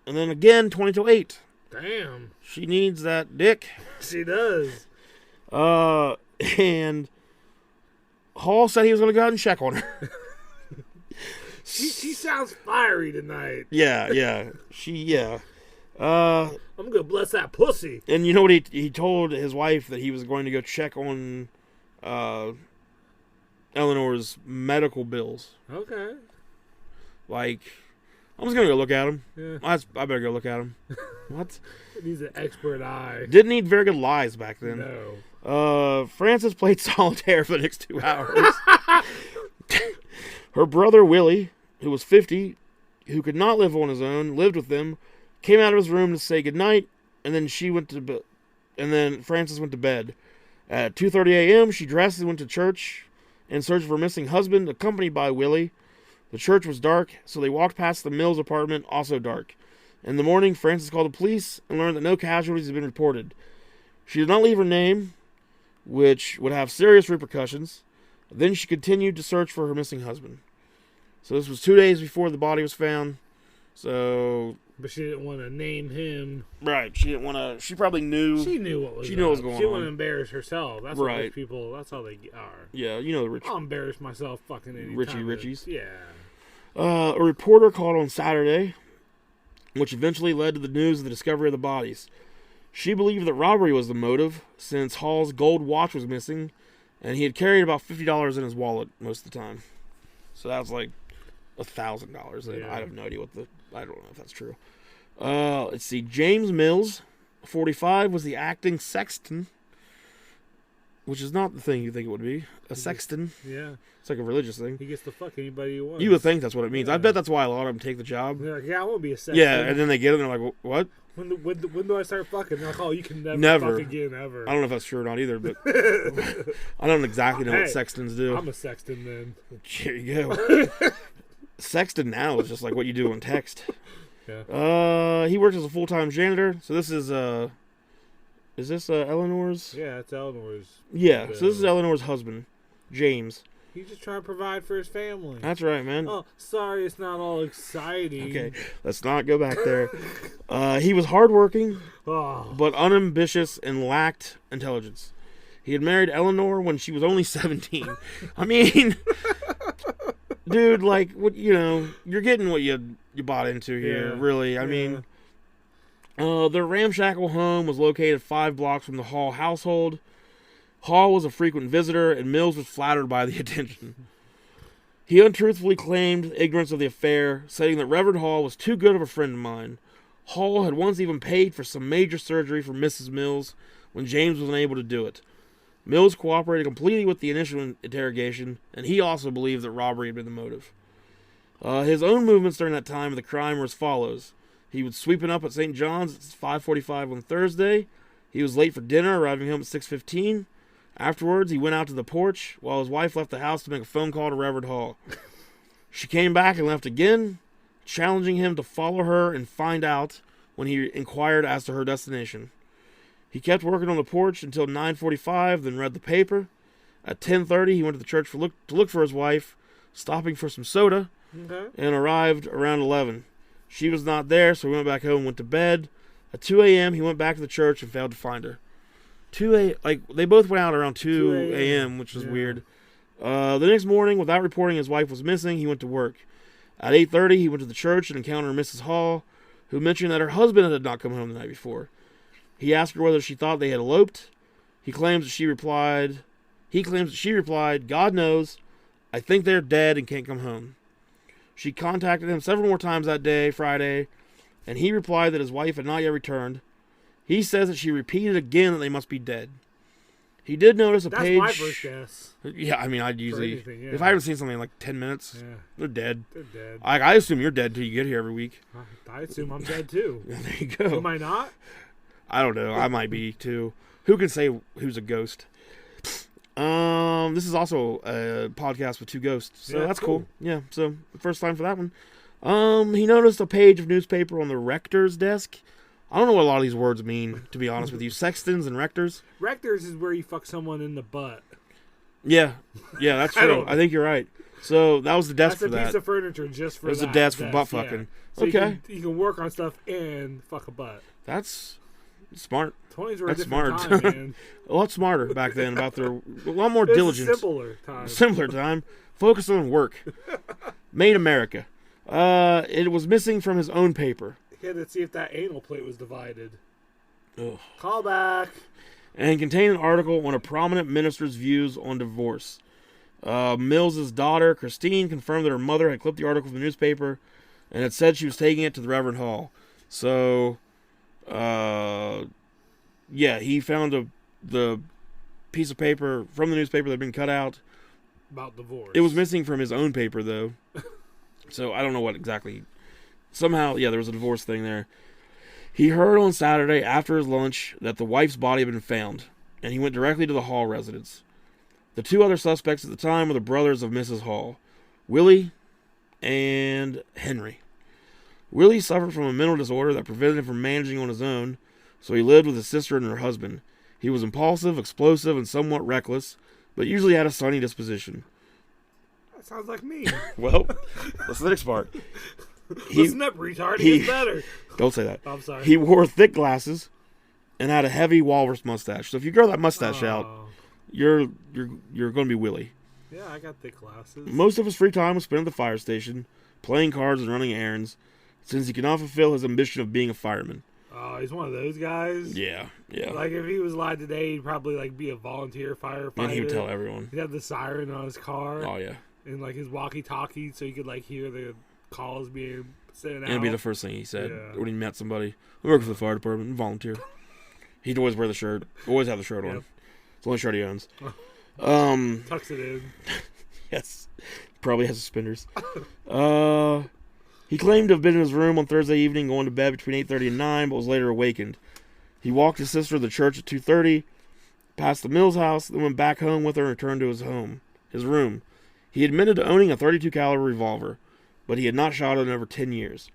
and then again 20 to 8. Damn. She needs that dick. She does. And Hall said he was going to go out and check on her. She sounds fiery tonight. Yeah. I'm going to bless that pussy. And you know what he told his wife that he was going to go check on Eleanor's medical bills. Okay. Like, I'm just going to go look at them. Yeah. I better go look at them. What? It needs an expert eye. Didn't need very good lies back then. No. Frances played solitaire for the next 2 hours. Her brother Willie, who was 50, who could not live on his own, lived with them, came out of his room to say goodnight, and then Frances went to bed. At 2:30 a.m., she dressed and went to church in search of her missing husband, accompanied by Willie. The church was dark, so they walked past the Mills apartment, also dark. In the morning, Frances called the police and learned that no casualties had been reported. She did not leave her name, which would have serious repercussions. Then she continued to search for her missing husband. So this was 2 days before the body was found. So... But she didn't want to name him. Right. She didn't want to... She probably knew... She knew what was She knew what was going on. She didn't want to embarrass herself. That's what rich people... That's how they are. Yeah, you know the rich... I'll embarrass myself fucking any Richies. Yeah. A reporter called on Saturday, which eventually led to the news of the discovery of the bodies. She believed that robbery was the motive, since Hall's gold watch was missing, and he had carried about $50 in his wallet most of the time. So that was like $1,000. Yeah. I have no idea I don't know if that's true. Let's see. James Mills, 45, was the acting sexton, which is not the thing you think it would be. A sexton. Yeah. It's like a religious thing. He gets to fuck anybody he wants. You would think that's what it means. Yeah. I bet that's why a lot of them take the job. They're like, yeah, I want to be a sexton. Yeah, and then they get it and they're like, what? When do I start fucking? They're like, oh, you can never fuck again, ever. I don't know if that's true or not either, but I don't exactly know what sextons do. I'm a sexton then. Here you go. Sexton now is just like what you do on text. Yeah. He works as a full-time janitor. So this is this Eleanor's? Yeah, it's Eleanor's. Yeah, so this is Eleanor's husband, James. He's just trying to provide for his family. That's right, man. Oh, sorry, it's not all exciting. Okay, let's not go back there. He was hardworking, but unambitious and lacked intelligence. He had married Eleanor when she was only 17. I mean, dude, like, what, you know, you're getting what you bought into here, really. I mean, their ramshackle home was located 5 blocks from the Hall household. Hall was a frequent visitor, and Mills was flattered by the attention. He untruthfully claimed ignorance of the affair, saying that Reverend Hall was too good of a friend of mine. Hall had once even paid for some major surgery for Mrs. Mills when James was unable to do it. Mills cooperated completely with the initial interrogation, and he also believed that robbery had been the motive. His own movements during that time of the crime were as follows. He was sweeping up at St. John's at 5:45 on Thursday. He was late for dinner, arriving home at 6:15. Afterwards, he went out to the porch while his wife left the house to make a phone call to Reverend Hall. She came back and left again, challenging him to follow her and find out when he inquired as to her destination. He kept working on the porch until 9:45, then read the paper. At 10:30, he went to the church to look for his wife, stopping for some soda, and arrived around 11. She was not there, so he went back home and went to bed. At 2 a.m., he went back to the church and failed to find her. They both went out around 2 a.m., which is weird. The next morning, without reporting his wife was missing, he went to work. At 8:30, he went to the church and encountered Mrs. Hall, who mentioned that her husband had not come home the night before. He asked her whether she thought they had eloped. He claims that she replied, God knows, I think they're dead and can't come home. She contacted him several more times that day, Friday, and he replied that his wife had not yet returned. He says that she repeated again that they must be dead. He did notice a That's page. my first guess. Yeah, I mean, I'd usually anything, yeah. if I haven't seen something in like 10 minutes, they're dead. They're dead. I assume you're dead till you get here every week. I assume I'm dead too. Yeah, there you go. Am I not? I don't know. I might be too. Who can say who's a ghost? This is also a podcast with two ghosts, so that's cool. Yeah, so first time for that one. He noticed a page of newspaper on the rector's desk. I don't know what a lot of these words mean, to be honest with you. Sextons and rectors. Rectors is where you fuck someone in the butt. Yeah, that's true. I think you're right. So that was the desk for that. That's a piece of furniture just for that. It was a desk for butt fucking. Yeah. So okay. You can work on stuff and fuck a butt. That's smart. 20s were That's a different smart. time, man. A lot smarter back then about their... A lot more It's diligence. a simpler time. Simpler time. Focus on work. Made America. It was missing from his own paper. He had to see if that anal plate was divided. Ugh. Call back. And contained an article on a prominent minister's views on divorce. Mills's daughter, Christine, confirmed that her mother had clipped the article from the newspaper and had said she was taking it to the Reverend Hall. So, yeah, he found the piece of paper from the newspaper that had been cut out. About divorce. It was missing from his own paper, though. So, I don't know what exactly. Somehow, yeah, there was a divorce thing there. He heard on Saturday after his lunch that the wife's body had been found, and he went directly to the Hall residence. The two other suspects at the time were the brothers of Mrs. Hall, Willie and Henry. Willie suffered from a mental disorder that prevented him from managing on his own, so he lived with his sister and her husband. He was impulsive, explosive, and somewhat reckless, but usually had a sunny disposition. That sounds like me. Well, that's the next part. Listen up, retard. He gets better. Don't say that. I'm sorry. He wore thick glasses and had a heavy walrus mustache. So if you grow that mustache out, you're going to be Willie. Yeah, I got thick glasses. Most of his free time was spent at the fire station, playing cards and running errands, since he could not fulfill his ambition of being a fireman. Oh, he's one of those guys? Yeah. Like, if he was alive today, he'd probably, like, be a volunteer firefighter. And he would tell everyone. He'd have the siren on his car. Oh, yeah. And, like, his walkie-talkie, so you could, like, hear the calls being sent out. And it'd be the first thing he said when he met somebody. I work for the fire department, volunteer. He'd always wear the shirt. Always have the shirt on. It's the only shirt he owns. Tucks it in. Yes. Probably has suspenders. He claimed to have been in his room on Thursday evening, going to bed between 8:30 and 9, but was later awakened. He walked his sister to the church at 2:30, passed the Mills house, then went back home with her and returned to his room. He admitted to owning a .32 caliber revolver, but he had not shot it in over 10 years.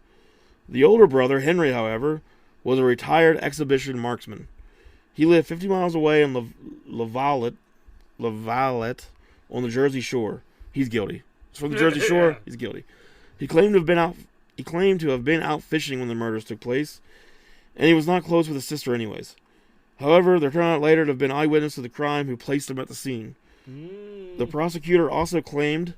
The older brother, Henry, however, was a retired exhibition marksman. He lived 50 miles away in Lavalette on the Jersey Shore. He's guilty. He's from the Jersey Shore. He's guilty. He claimed to have been out fishing when the murders took place, and he was not close with his sister anyways. However, there turned out later to have been eyewitnesses to the crime who placed him at the scene. The prosecutor also claimed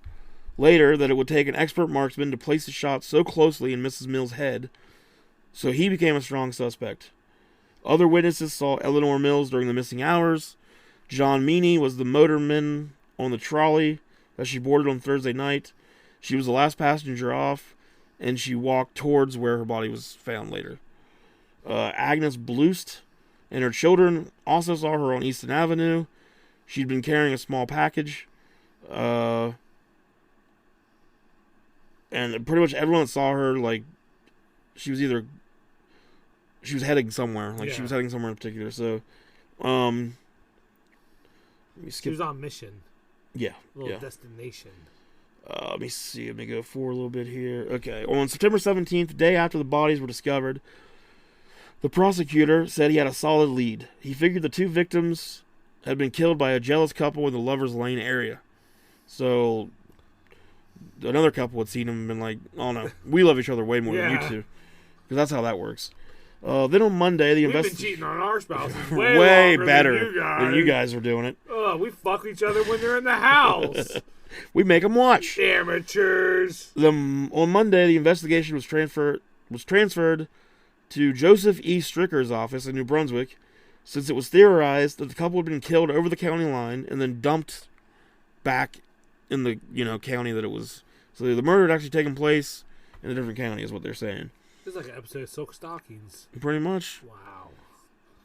later that it would take an expert marksman to place the shot so closely in Mrs. Mills' head, so he became a strong suspect. Other witnesses saw Eleanor Mills during the missing hours. John Meany was the motorman on the trolley that she boarded on Thursday night. She was the last passenger off, and she walked towards where her body was found later. Agnes Blust and her children also saw her on Easton Avenue. She'd been carrying a small package. And pretty much everyone that saw her, like, she was heading somewhere. Like, she was heading somewhere in particular. So, let me skip. She was on mission. Yeah. Little destination. Let me see. Let me go forward a little bit here. Okay. On September 17th, the day after the bodies were discovered, the prosecutor said he had a solid lead. He figured the two victims had been killed by a jealous couple in the Lover's Lane area. So, another couple had seen them and been like, oh no, we love each other way more than you two. Because that's how that works. Then on Monday, the We've been cheating on our spouses way longer better than you guys are doing it. We fuck each other when they're in the house. We make them watch. Amateurs. On Monday, the investigation was transferred to Joseph E. Stricker's office in New Brunswick, since it was theorized that the couple had been killed over the county line and then dumped back in the county that it was. So the murder had actually taken place in a different county, is what they're saying. It's like an episode of Silk Stockings. Pretty much. Wow.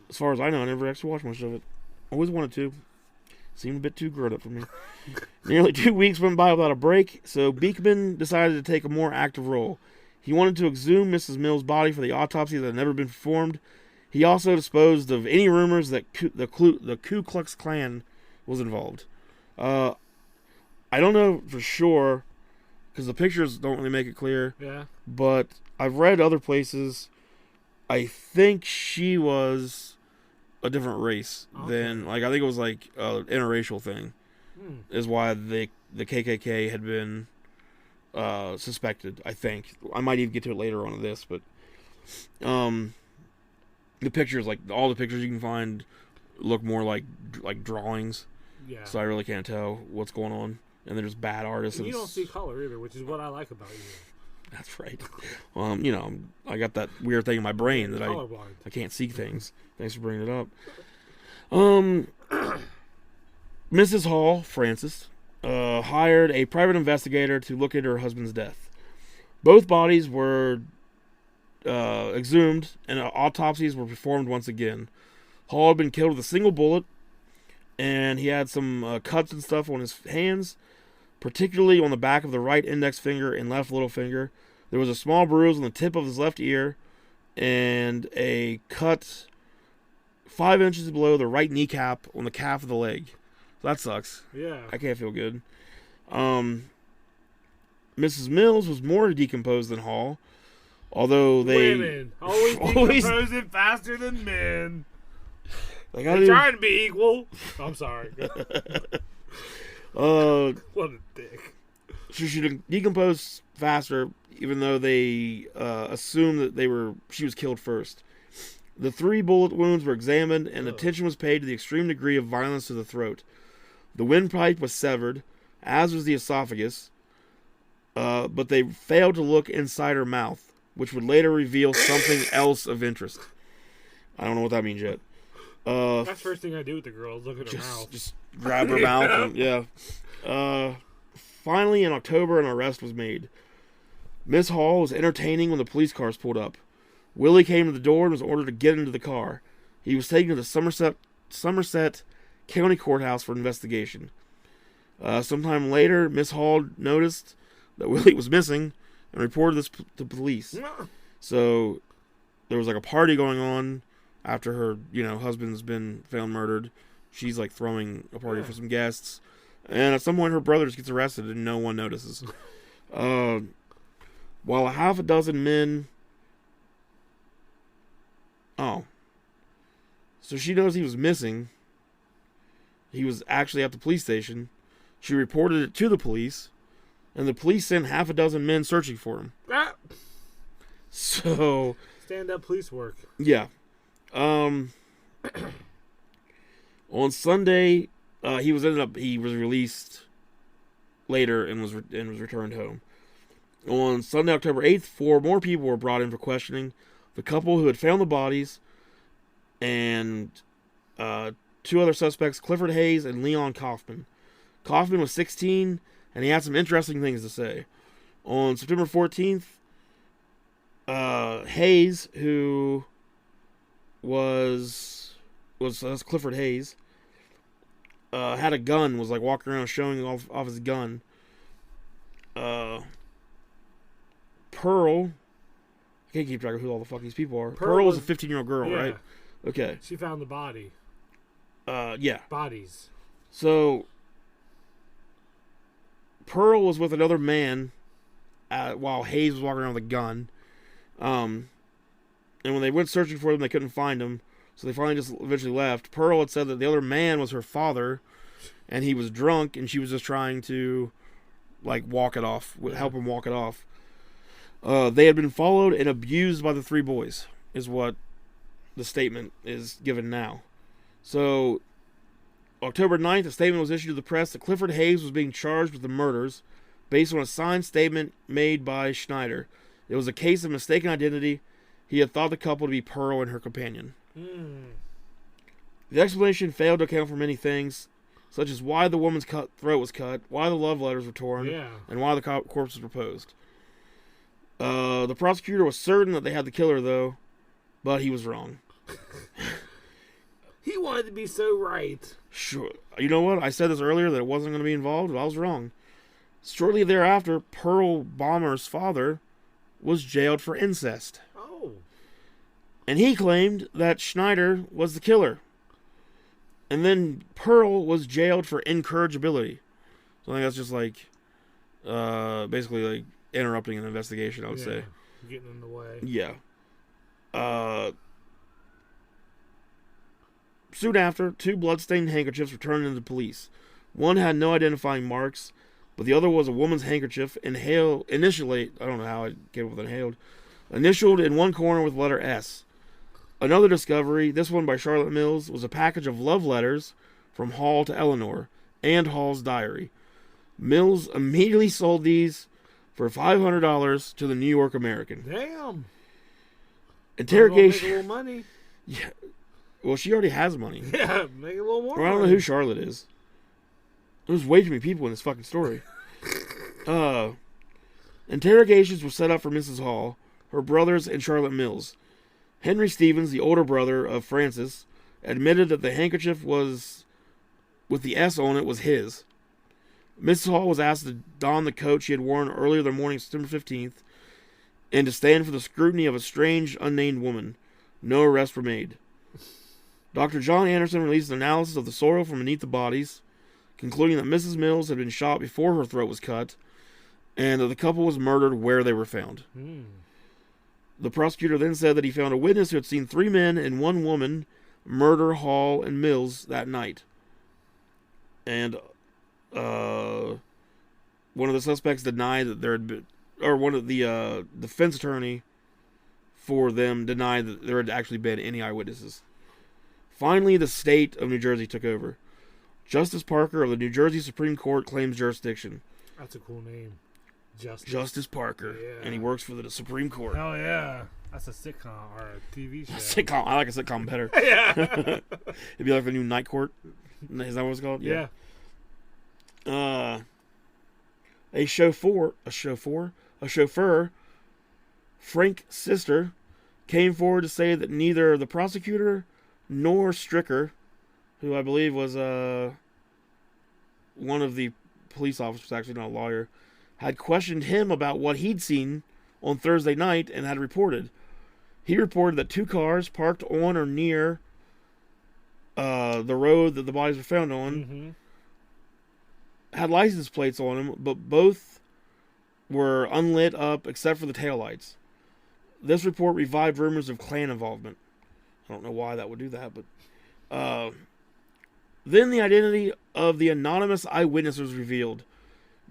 As far as I know, I never actually watched much of it. Always wanted to. Seemed a bit too grown up for me. Nearly 2 weeks went by without a break, so Beekman decided to take a more active role. He wanted to exhume Mrs. Mills' body for the autopsy that had never been performed. He also disposed of any rumors that the Ku Klux Klan was involved. I don't know for sure, because the pictures don't really make it clear. Yeah. But I've read other places. I think she was a different race than, like, I think it was like an interracial thing. Is why the KKK had been suspected, I think. I might even get to it later on in this, but the pictures, like all the pictures you can find, look more like drawings. Yeah. So I really can't tell what's going on, and they're just bad artists. And you don't see color either, which is what I like about you. That's right. You know, I got that weird thing in my brain that I can't see things. Thanks for bringing it up. Mrs. Hall, Frances, hired a private investigator to look into her husband's death. Both bodies were exhumed, and autopsies were performed once again. Hall had been killed with a single bullet, and he had some cuts and stuff on his hands, particularly on the back of the right index finger and left little finger. There was a small bruise on the tip of his left ear, and a cut 5 inches below the right kneecap on the calf of the leg. So that sucks. Yeah. I can't feel good. Mrs. Mills was more decomposed than Hall, although they... Women always decomposing faster than men. They're trying to be equal. I'm sorry. What a dick. She decomposed faster, even though they assumed that she was killed first. The 3 bullet wounds were examined, and attention was paid to the extreme degree of violence to the throat. The windpipe was severed, as was the esophagus, but they failed to look inside her mouth, which would later reveal something else of interest. I don't know what that means yet. That's the first thing I do with the girl is look at her mouth. Just grab her mouth. And, yeah. Finally, in October, an arrest was made. Miss Hall was entertaining when the police cars pulled up. Willie came to the door and was ordered to get into the car. He was taken to the Somerset County Courthouse for investigation. Sometime later, Miss Hall noticed that Willie was missing and reported this to police. So there was like a party going on after her, husband's been found murdered. She's like throwing a party for some guests, and at some point her brother just gets arrested and no one notices. While a half a dozen men... Oh. So she knows he was missing. He was actually at the police station. She reported it to the police, and the police sent half a dozen men searching for him. So... Stand-up police work. Yeah. On Sunday, he was released later and was returned home. On Sunday, October 8th, 4 more people were brought in for questioning. The couple who had found the bodies, and 2 other suspects, Clifford Hayes and Leon Kaufman. Kaufman was 16, and he had some interesting things to say. On September 14th, Hayes, who was Clifford Hayes, had a gun, was like walking around showing off his gun. Pearl, I can't keep track of who all the fuck these people are. Pearl was a 15-year-old girl, right? Okay. She found the body. Yeah. Bodies. So, Pearl was with another man while Hayes was walking around with a gun. And when they went searching for them, they couldn't find him. So they finally just eventually left. Pearl had said that the other man was her father, and he was drunk, and she was just trying to, walk it off, help him walk it off. They had been followed and abused by the 3 boys, is what the statement is given now. So, October 9th, a statement was issued to the press that Clifford Hayes was being charged with the murders based on a signed statement made by Schneider. It was a case of mistaken identity. He had thought the couple to be Pearl and her companion. The explanation failed to account for many things, such as why the woman's throat was cut, why the love letters were torn, and why the corpse was proposed. The prosecutor was certain that they had the killer, though, but he was wrong. He wanted to be so right. Sure. You know what? I said this earlier that it wasn't going to be involved, but I was wrong. Shortly thereafter, Pearl Bomber's father was jailed for incest. Oh. And he claimed that Schneider was the killer. And then Pearl was jailed for incorrigibility. So I think that's just like, basically like interrupting an investigation, I would say. Getting in the way. Yeah. Soon after, 2 bloodstained handkerchiefs were turned into the police. One had no identifying marks, but the other was a woman's handkerchief, initially, I don't know how I came up with initialed in one corner with letter S. Another discovery, this one by Charlotte Mills, was a package of love letters from Hall to Eleanor, and Hall's diary. Mills immediately sold these for $500 to the New York American. Damn. Interrogation. Make a little money. Yeah. Well, she already has money. Yeah, make a little more I don't know who Charlotte is. There's way too many people in this fucking story. Interrogations were set up for Mrs. Hall, her brothers, and Charlotte Mills. Henry Stevens, the older brother of Frances, admitted that the handkerchief was with the S on it was his. Mrs. Hall was asked to don the coat she had worn earlier the morning of September 15th and to stand for the scrutiny of a strange, unnamed woman. No arrests were made. Dr. John Anderson released an analysis of the soil from beneath the bodies, concluding that Mrs. Mills had been shot before her throat was cut, and that the couple was murdered where they were found. The prosecutor then said that he found a witness who had seen 3 men and 1 woman murder Hall and Mills that night. And one of the suspects denied that there had been, or one of the defense attorney for them denied that there had actually been any eyewitnesses. Finally, the state of New Jersey took over. Justice Parker of the New Jersey Supreme Court claims jurisdiction. That's a cool name. Justice Parker. Yeah. And he works for the Supreme Court. Hell yeah. That's a sitcom or a TV show. Sitcom. I like a sitcom better. Yeah. It'd be like the new Night Court. Is that what it's called? Yeah. A chauffeur, Frank's sister, came forward to say that neither the prosecutor nor Stricker, who I believe was one of the police officers, actually not a lawyer, had questioned him about what he'd seen on Thursday night and had reported. He reported that 2 cars parked on or near the road that the bodies were found on had license plates on them, but both were unlit up except for the taillights. This report revived rumors of Klan involvement. I don't know why that would do that, but then the identity of the anonymous eyewitness was revealed.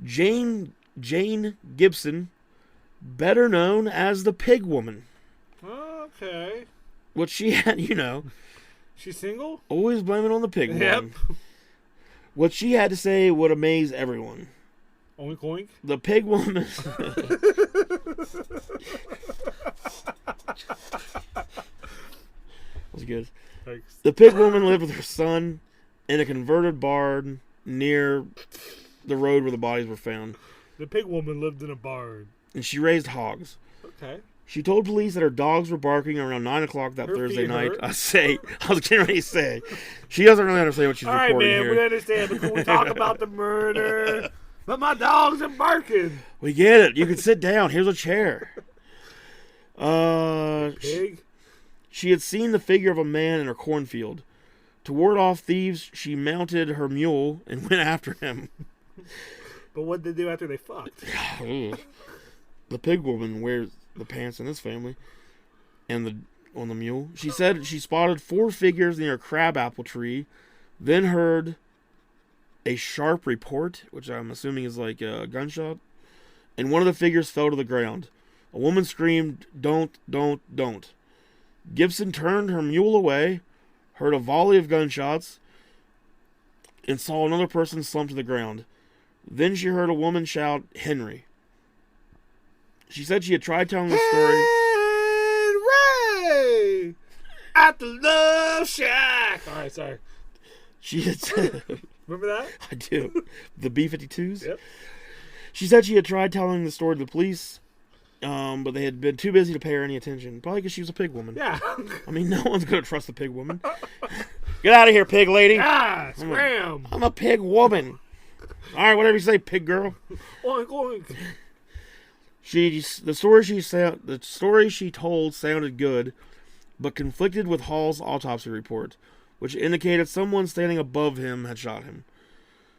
Jane Gibson, better known as the Pig Woman. Okay. What she had, She's single? Always blaming on the Pig Woman. What she had to say would amaze everyone. Oink oink. The Pig Woman. That was good. Thanks. The Pig Woman lived with her son in a converted barn near the road where the bodies were found. The Pig Woman lived in a barn. And she raised hogs. Okay. She told police that her dogs were barking around 9 o'clock that Thursday night. I was getting ready to say. She doesn't really understand what she's reporting here. All right, man, we understand, but can we talk about the murder? But my dogs are barking. We get it. You can sit down. Here's a chair. Pig? She had seen the figure of a man in her cornfield. To ward off thieves, she mounted her mule and went after him. But what did they do after they fucked? The Pig Woman wears the pants in this family, and on the mule. She said she spotted 4 figures near a crabapple tree, then heard a sharp report, which I'm assuming is like a gunshot, and one of the figures fell to the ground. A woman screamed, "Don't, don't, don't." Gibson turned her mule away, heard a volley of gunshots, and saw another person slump to the ground. Then she heard a woman shout, "Henry." She said she had tried telling the story. Henry! At the Love Shack! Alright, sorry. She had said... Remember that? I do. The B-52s? Yep. She said she had tried telling the story to the police, but they had been too busy to pay her any attention. Probably because she was a pig woman. Yeah. I mean, no one's going to trust the Pig Woman. Get out of here, pig lady. Ah, scram. I'm a pig woman. All right, whatever you say, pig girl. Oink, oink. The story she told sounded good, but conflicted with Hall's autopsy report, which indicated someone standing above him had shot him.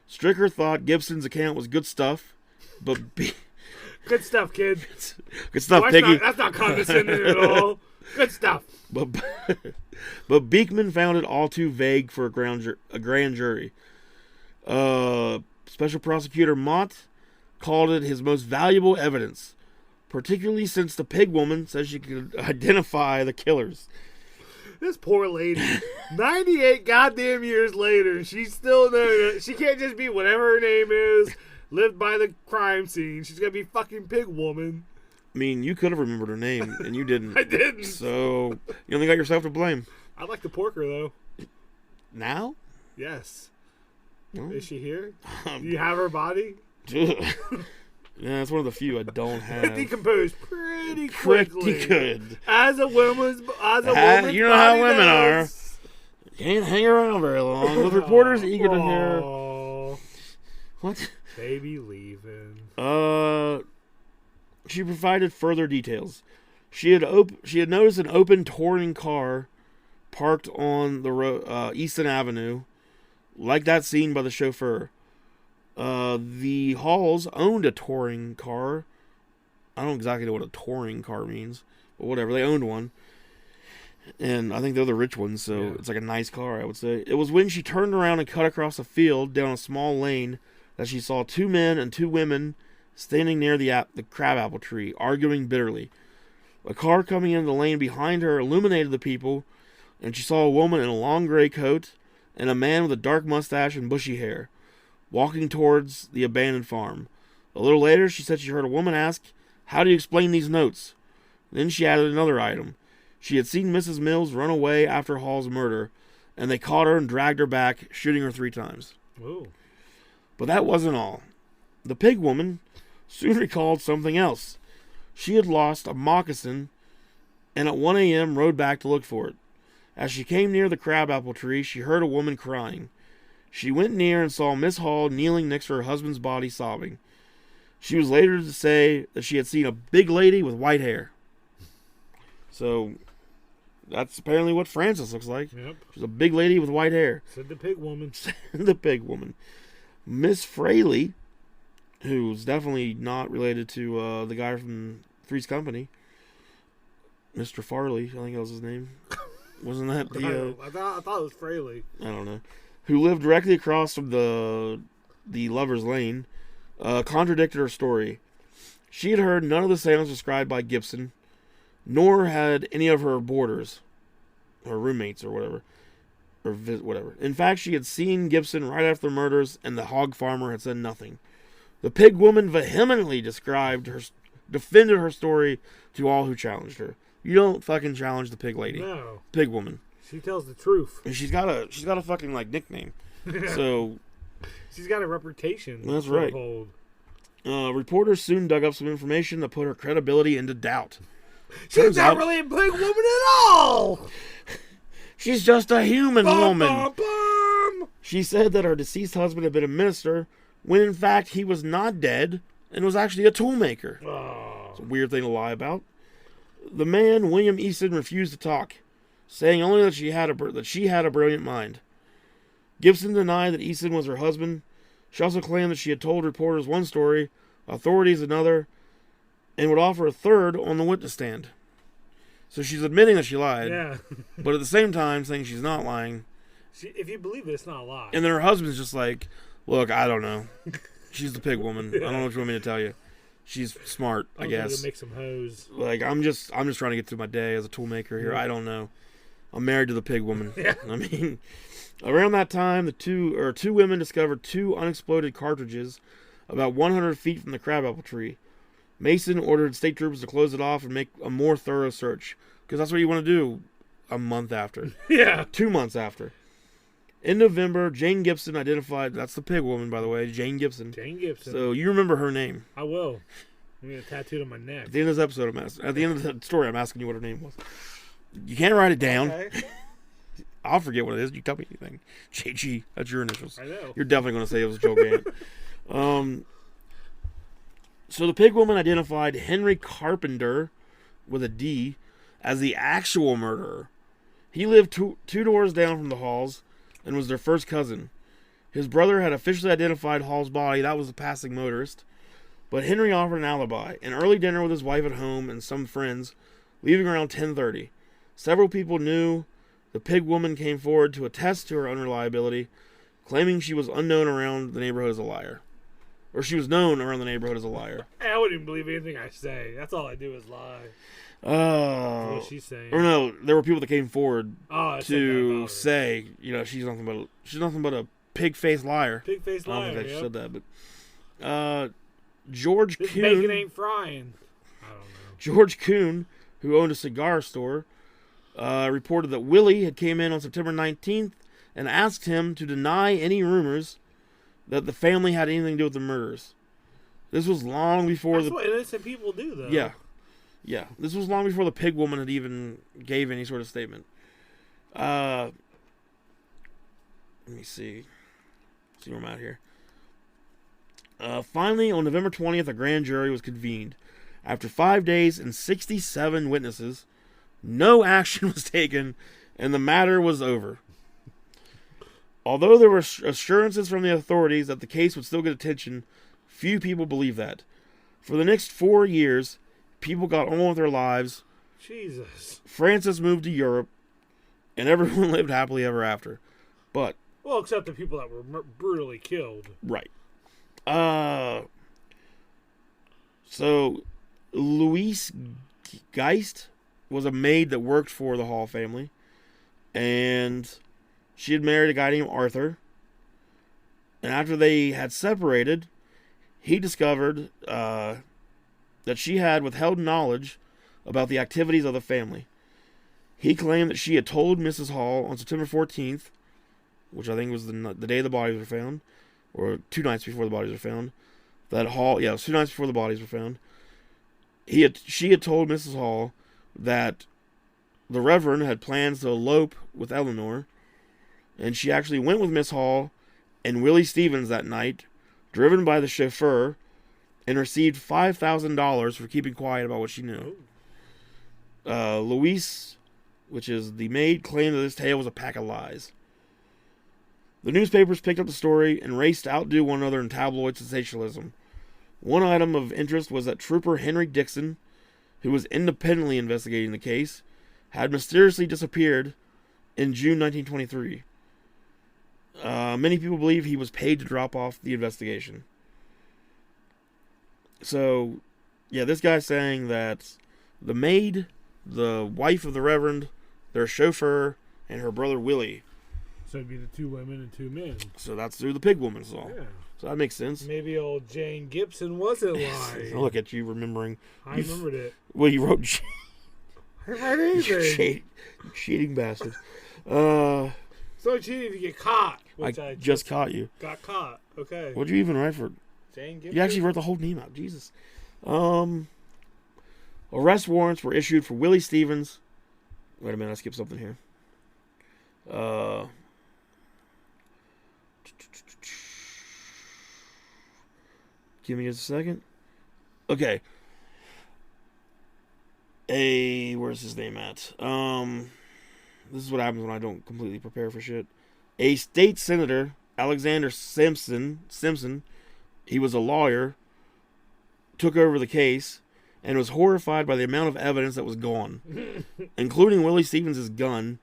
Stricker thought Gibson's account was good stuff, but good stuff, kid. Good stuff, Piggy. That's not condescending at all. Good stuff. But Beekman found it all too vague for a grand jury. Special Prosecutor Mott called it his most valuable evidence, particularly since the pig woman said she could identify the killers. This poor lady, 98 goddamn years later, she's still there. She can't just be whatever her name is, lived by the crime scene. She's gonna be fucking pig woman. I mean, you could have remembered her name, and you didn't. I didn't. So, you only got yourself to blame. I like the porker, though. Now? Yes. Oh. Is she here? Do you have her body? Yeah, it's one of the few I don't have. It decomposed pretty quickly. Pretty good. As a woman's you know how women are. You can't hang around very long. With reporters eager to hear. What? Baby leaving. She provided further details. She had noticed an open touring car parked on the Easton Avenue, like that seen by the chauffeur. The Halls owned a touring car. I don't exactly know what a touring car means, but whatever. They owned one. And I think they're the rich ones, so It's like a nice car, I would say. It was when she turned around and cut across a field down a small lane that she saw 2 men and 2 women standing near the crabapple tree, arguing bitterly. A car coming into the lane behind her illuminated the people, and she saw a woman in a long gray coat and a man with a dark mustache and bushy hair, walking towards the abandoned farm. A little later, she said she heard a woman ask, "How do you explain these notes?" Then she added another item. She had seen Mrs. Mills run away after Hall's murder, and they caught her and dragged her back, shooting her 3 times. Ooh. But that wasn't all. The pig woman soon recalled something else. She had lost a moccasin, and at 1 a.m. rode back to look for it. As she came near the crabapple tree, she heard a woman crying. She went near and saw Miss Hall kneeling next to her husband's body, sobbing. She was later to say that she had seen a big lady with white hair. So, that's apparently what Frances looks like. Yep. She's a big lady with white hair. Said the pig woman. The pig woman. Miss Fraley, who's definitely not related to the guy from Three's Company, Mr. Farley, I think that was his name. Wasn't that the... I thought it was Fraley. I don't know. Who lived directly across from the Lover's Lane, contradicted her story. She had heard none of the sounds described by Gibson, nor had any of her boarders, her roommates or whatever, whatever. In fact, she had seen Gibson right after the murders, and the hog farmer had said nothing. The pig woman vehemently defended her story to all who challenged her. You don't fucking challenge the pig lady. No. Pig woman. She tells the truth. And she's got a fucking like nickname. So she's got a reputation. That's right. Reporters soon dug up some information that put her credibility into doubt. She's not really a pig woman at all. She's just a human woman. Bum, bum. She said that her deceased husband had been a minister, when in fact he was not dead and was actually a toolmaker. Oh. It's a weird thing to lie about. The man, William Easton, refused to talk, saying only that she had a brilliant mind. Gibson denied that Easton was her husband. She also claimed that she had told reporters one story, authorities another, and would offer a third on the witness stand. So she's admitting that she lied, but at the same time saying she's not lying. If you believe it, it's not a lie. And then her husband's just like, "Look, I don't know. She's the pig woman. I don't know what you want me to tell you. She's smart, I guess. To make some hoes. Like I'm just trying to get through my day as a toolmaker here. I don't know. I'm married to the pig woman. Yeah. I mean, around that time, the two women discovered 2 unexploded cartridges about 100 feet from the crabapple tree. Mason ordered state troopers to close it off and make a more thorough search, because that's what you want to do a month after. Yeah. 2 months after. In November, Jane Gibson identified... That's the pig woman, by the way. Jane Gibson. Jane Gibson. So you remember her name. I will. I'm going to tattoo it on my neck. At the end of this episode, at the end of the story, I'm asking you what her name was. You can't write it down. Okay. I'll forget what it is. You tell me anything. JG, that's your initials. I know. You're definitely going to say it was Joe Gant. So the pig woman identified Henry Carpenter, with a D, as the actual murderer. He lived two doors down from the Halls and was their first cousin. His brother had officially identified Hall's body. That was a passing motorist. But Henry offered an alibi, an early dinner with his wife at home and some friends, leaving around 10:30. Several people knew the pig woman came forward to attest to her unreliability, claiming she was unknown around the neighborhood as a liar. Or she was known around the neighborhood as a liar. I wouldn't even believe anything I say. That's all I do is lie. That's what she's saying. Or no, there were people that came forward to say, she's nothing but a pig-faced liar. Pig-faced liar. I don't think she said that, but George this Kuhn. Bacon ain't frying. I don't know. George Kuhn, who owned a cigar store, reported that Willie had came in on September 19th and asked him to deny any rumors that the family had anything to do with the murders. This was long before That's what innocent people do, though. Yeah. This was long before the pig woman had even gave any sort of statement. Let me see where I'm at here. Finally, on November 20th, a grand jury was convened. After 5 days and 67 witnesses, no action was taken, and the matter was over. Although there were assurances from the authorities that the case would still get attention, few people believed that. For the next 4 years, people got on with their lives. Jesus. Francis moved to Europe, and everyone lived happily ever after. But... well, except the people that were brutally killed. Right. So, Louise Geist was a maid that worked for the Hall family, and she had married a guy named Arthur, and after they had separated, he discovered that she had withheld knowledge about the activities of the family. He claimed that she had told Mrs. Hall on September 14th, which I think was the day the bodies were found, or 2 nights before the bodies were found, that Hall, it was 2 nights before the bodies were found, she had told Mrs. Hall that the Reverend had plans to elope with Eleanor, and she actually went with Miss Hall and Willie Stevens that night, driven by the chauffeur, and received $5,000 for keeping quiet about what she knew. Louise, which is the maid, claimed that this tale was a pack of lies. The newspapers picked up the story and raced to outdo one another in tabloid sensationalism. One item of interest was that Trooper Henry Dixon, who was independently investigating the case, had mysteriously disappeared in June 1923. Many people believe he was paid to drop off the investigation. So, this guy's saying that the maid, the wife of the Reverend, their chauffeur, and her brother Willie. So it'd be the 2 women and 2 men. So that's through the pig woman song. Yeah. So that makes sense. Maybe old Jane Gibson wasn't lying. Look at you remembering. I remembered it. Well, you wrote... I didn't write anything. You cheating bastard. So cheating to get caught. Which I just caught you. Got caught. Okay. What'd you even write for? Jane Gibson? You actually wrote the whole name out. Jesus. Arrest warrants were issued for Willie Stevens. Wait a minute, I skipped something here. Give me just a second. Okay. Where's his name at? This is what happens when I don't completely prepare for shit. A state senator, Alexander Simpson, he was a lawyer, took over the case, and was horrified by the amount of evidence that was gone, including Willie Stevens' gun,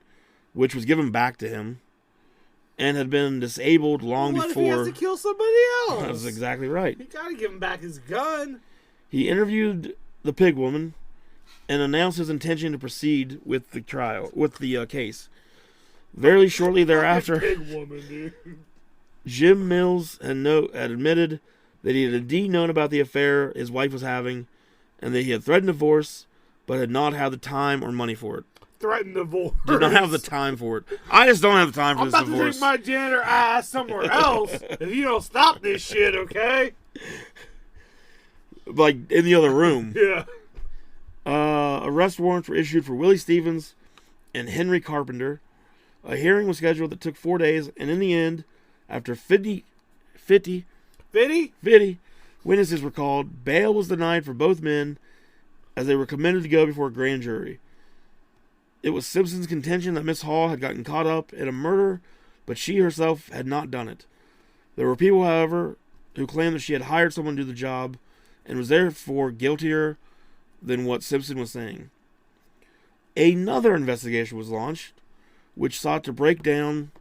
which was given back to him, and had been disabled long before. What if he has to kill somebody else? That's exactly right. He gotta give him back his gun. He interviewed the pig woman and announced his intention to proceed with the trial, with the case. Very shortly thereafter, pig woman, dude. Jim Mills had admitted that he had indeed known about the affair his wife was having, and that he had threatened divorce, but had not had the time or money for it. Threatened divorce. Did not have the time for it. I just don't have the time for this divorce. I'm about to take my janitor ass somewhere else if you don't stop this shit, okay? Like, in the other room. Yeah. Arrest warrants were issued for Willie Stevens and Henry Carpenter. A hearing was scheduled that took 4 days, and in the end, after 50 witnesses were called, bail was denied for both men as they were committed to go before a grand jury. It was Simpson's contention that Miss Hall had gotten caught up in a murder, but she herself had not done it. There were people, however, who claimed that she had hired someone to do the job and was therefore guiltier than what Simpson was saying. Another investigation was launched, which sought to break down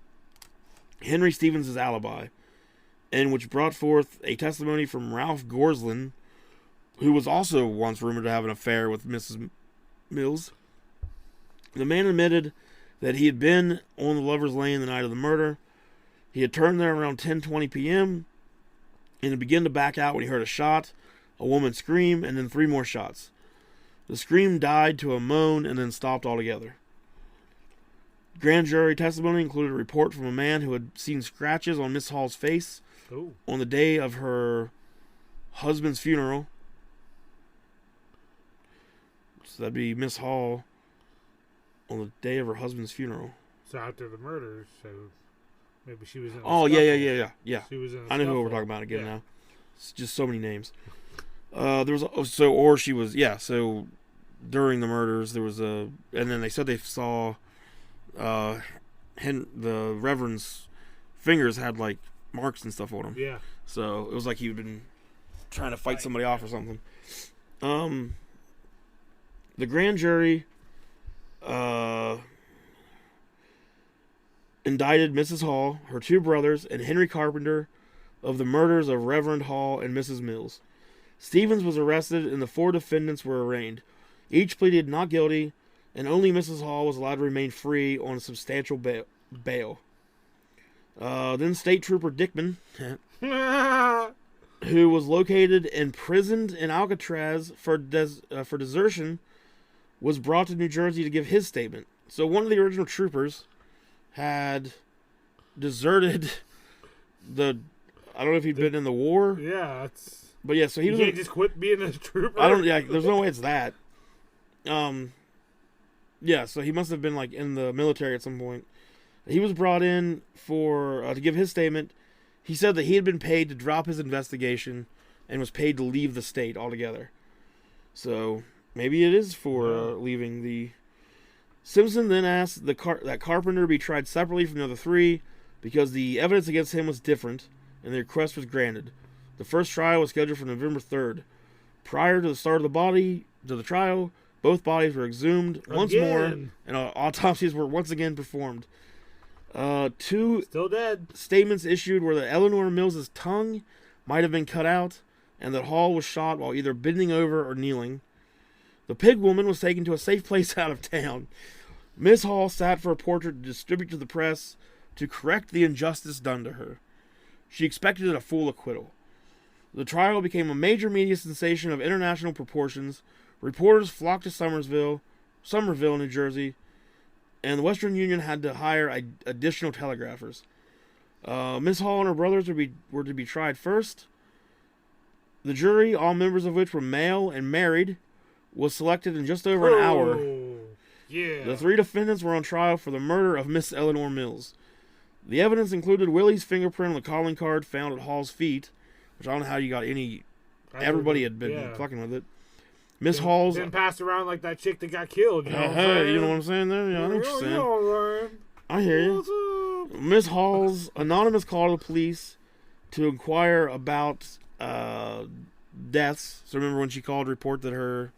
Henry Stevens' alibi, and which brought forth a testimony from Ralph Gorslin, who was also once rumored to have an affair with Mrs. Mills. The man admitted that he had been on the Lover's Lane the night of the murder. He had turned there around 10:20 p.m. and had begun to back out when he heard a shot, a woman scream, and then 3 more shots. The scream died to a moan and then stopped altogether. Grand jury testimony included a report from a man who had seen scratches on Miss Hall's face on the day of her husband's funeral. So that'd be Miss Hall on the day of her husband's funeral. So after the murder, so maybe she was in a Oh, scuffle. yeah. She was in a I know who scuffle. we're talking about again Yeah. now. It's just so many names. So during the murders there was and then they said they saw the Reverend's fingers had like marks and stuff on them. Yeah. So it was like he'd been trying to fight somebody off or something. The grand jury indicted Mrs. Hall, her 2 brothers, and Henry Carpenter of the murders of Reverend Hall and Mrs. Mills. Stevens was arrested and the 4 defendants were arraigned. Each pleaded not guilty, and only Mrs. Hall was allowed to remain free on substantial bail. Then State Trooper Dickman, who was located imprisoned in Alcatraz for desertion, was brought to New Jersey to give his statement. So one of the original troopers had deserted I don't know if he'd been in the war. Yeah, But yeah, so he you was. can't just quit being a trooper. There's no way it's that. Yeah, so he must have been like in the military at some point. He was brought in for to give his statement. He said that he had been paid to drop his investigation and was paid to leave the state altogether. So maybe it is for leaving the. Simpson then asked that Carpenter be tried separately from the other 3 because the evidence against him was different, and the request was granted. The first trial was scheduled for November 3rd. Prior to the start of the trial, both bodies were exhumed once more, and autopsies were once again performed. 2 still dead statements issued were that Eleanor Mills' tongue might have been cut out, and that Hall was shot while either bending over or kneeling. The pig woman was taken to a safe place out of town. Miss Hall sat for a portrait to distribute to the press to correct the injustice done to her. She expected a full acquittal. The trial became a major media sensation of international proportions. Reporters flocked to Somerville, New Jersey, and the Western Union had to hire additional telegraphers. Miss Hall and her brothers were to be tried first. The jury, all members of which were male and married, was selected in just over an hour. Yeah. The 3 defendants were on trial for the murder of Miss Eleanor Mills. The evidence included Willie's fingerprint on the calling card found at Hall's feet, which I don't know how you got any. Everybody had been fucking with it. Miss Hall's been passed around like that chick that got killed. You know you know what I'm saying there? Yeah, I know what you're saying. Right. I hear you. Miss Hall's anonymous call to the police to inquire about deaths. So remember when she called to report that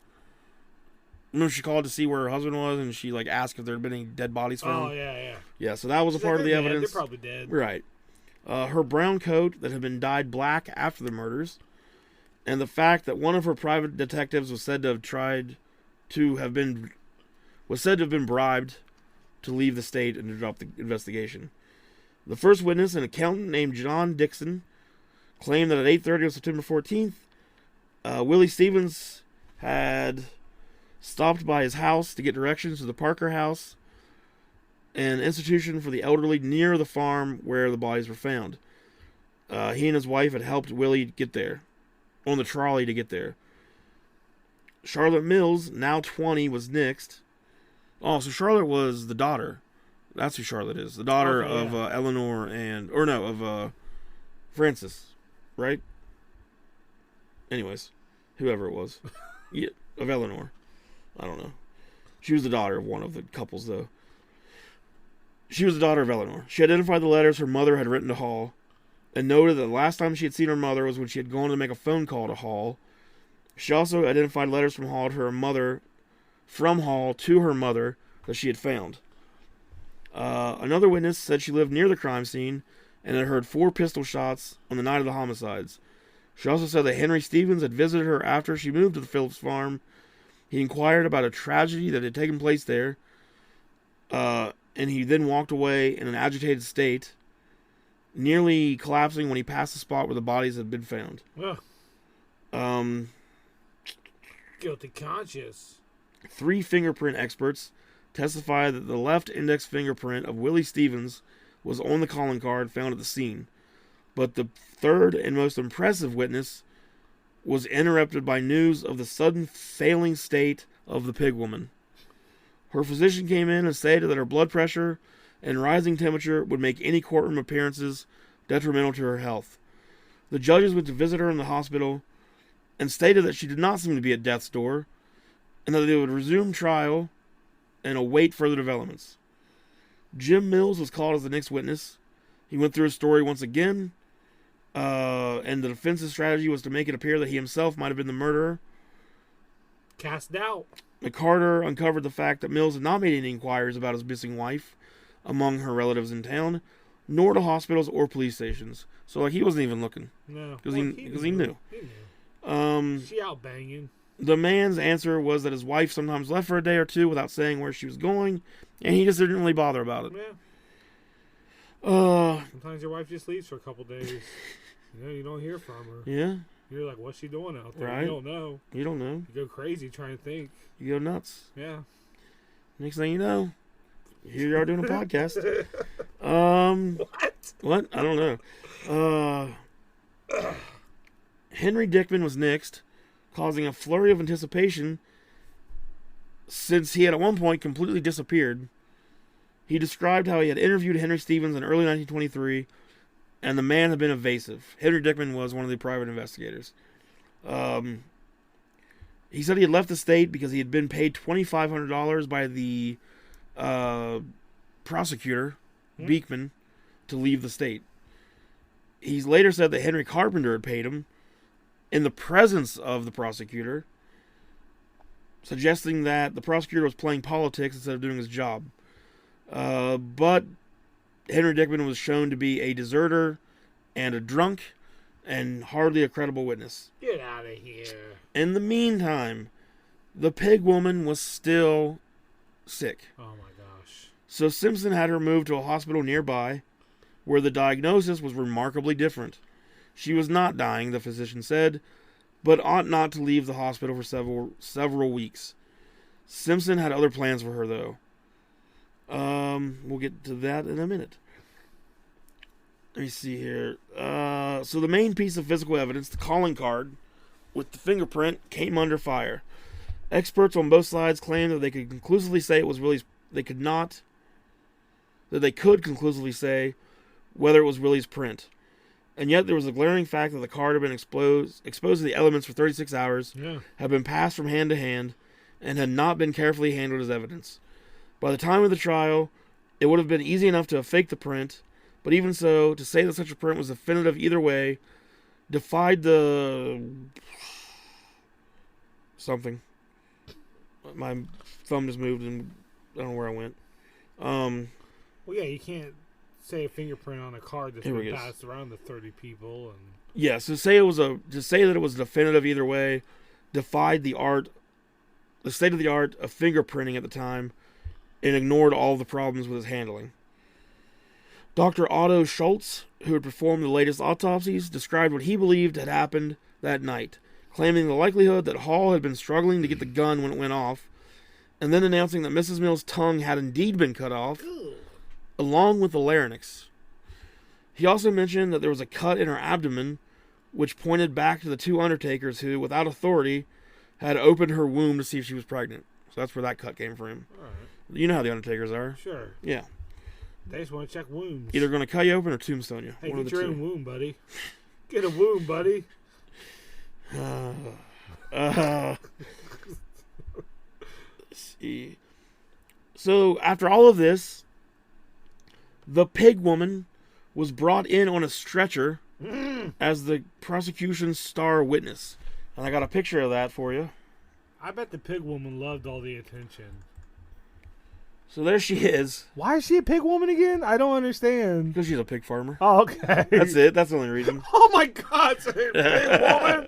she called to see where her husband was, and she like asked if there had been any dead bodies found. Oh yeah. Yeah, so that was a part of the evidence. They're probably dead. Right. Her brown coat that had been dyed black after the murders, and the fact that one of her private detectives was said to have been bribed to leave the state and to drop the investigation. The first witness, an accountant named John Dixon, claimed that at 8:30 on September 14th, Willie Stevens had stopped by his house to get directions to the Parker House, an institution for the elderly near the farm where the bodies were found. He and his wife had helped Willie get there, on the trolley to get there. Charlotte Mills, now 20, was next. Oh, so Charlotte was the daughter. That's who Charlotte is. The daughter of Eleanor of Francis, right? Anyways, whoever it was. Yeah, of Eleanor. I don't know. She was the daughter of one of the couples, though. She was the daughter of Eleanor. She identified the letters her mother had written to Hall and noted that the last time she had seen her mother was when she had gone to make a phone call to Hall. She also identified letters from Hall to her mother, from Hall to her mother, that she had found. Another witness said she lived near the crime scene and had heard 4 pistol shots on the night of the homicides. She also said that Henry Stevens had visited her after she moved to the Phillips farm. He inquired about a tragedy that had taken place there, and he then walked away in an agitated state, nearly collapsing when he passed the spot where the bodies had been found. Guilty conscience. 3 fingerprint experts testified that the left index fingerprint of Willie Stevens was on the calling card found at the scene. But the third and most impressive witness was interrupted by news of the sudden failing state of the pig woman. Her physician came in and stated that her blood pressure and rising temperature would make any courtroom appearances detrimental to her health. The judges went to visit her in the hospital and stated that she did not seem to be at death's door and that they would resume trial and await further developments. Jim Mills was called as the next witness. He went through his story once again, and the defense's strategy was to make it appear that he himself might have been the murderer. Cast doubt. McCarter uncovered the fact that Mills had not made any inquiries about his missing wife among her relatives in town, nor to hospitals or police stations. So, he wasn't even looking. No. Because he knew. He knew. She out banging. The man's answer was that his wife sometimes left for a day or two without saying where she was going, and he just didn't really bother about it. Yeah. Sometimes your wife just leaves for a couple days. You don't hear from her. Yeah. You're like, what's she doing out there? Right. You don't know. You don't know. You go crazy trying to think. You go nuts. Yeah. Next thing you know, here you are doing a podcast. What? I don't know. Henry Dickman was next, causing a flurry of anticipation since he had at one point completely disappeared. He described how he had interviewed Henry Stevens in early 1923, and the man had been evasive. Henry Dickman was one of the private investigators. He said he had left the state because he had been paid $2,500 by the prosecutor, Beekman, to leave the state. He later said that Henry Carpenter had paid him in the presence of the prosecutor, suggesting that the prosecutor was playing politics instead of doing his job. But Henry Dickman was shown to be a deserter and a drunk and hardly a credible witness. Get out of here. In the meantime, the pig woman was still sick. Oh my gosh. So Simpson had her moved to a hospital nearby where the diagnosis was remarkably different. She was not dying, the physician said, but ought not to leave the hospital for several weeks. Simpson had other plans for her, though. We'll get to that in a minute. Let me see here. So the main piece of physical evidence, the calling card with the fingerprint, came under fire. Experts on both sides claimed that they could conclusively say it was Willie's. They could conclusively say whether it was Willie's print. And yet there was a glaring fact that the card had been exposed to the elements for 36 hours, had been passed from hand to hand, and had not been carefully handled as evidence. By the time of the trial, it would have been easy enough to have faked the print, but even so, to say that such a print was definitive either way defied the... something. My thumb just moved and I don't know where I went. Well, yeah, you can't say a fingerprint on a card that's been passed around to 30 people. And yeah, so to say that it was definitive either way defied the state of the art of fingerprinting at the time, and ignored all the problems with his handling. Dr. Otto Schultz, who had performed the latest autopsies, described what he believed had happened that night, claiming the likelihood that Hall had been struggling to get the gun when it went off, and then announcing that Mrs. Mills' tongue had indeed been cut off, along with the larynx. He also mentioned that there was a cut in her abdomen, which pointed back to the 2 undertakers who, without authority, had opened her womb to see if she was pregnant. So that's where that cut came from. All right. You know how the undertakers are. Sure. Yeah. They just want to check wounds. Either going to cut you open or tombstone you. Hey, One get of your the own wound, buddy. Get a wound, buddy. Let's see. So after all of this, the pig woman was brought in on a stretcher as the prosecution's star witness. And I got a picture of that for you. I bet the pig woman loved all the attention. So there she is. Why is she a pig woman again? I don't understand. Because she's a pig farmer. Oh, okay. That's it. That's the only reason. Oh my God, so a pig woman.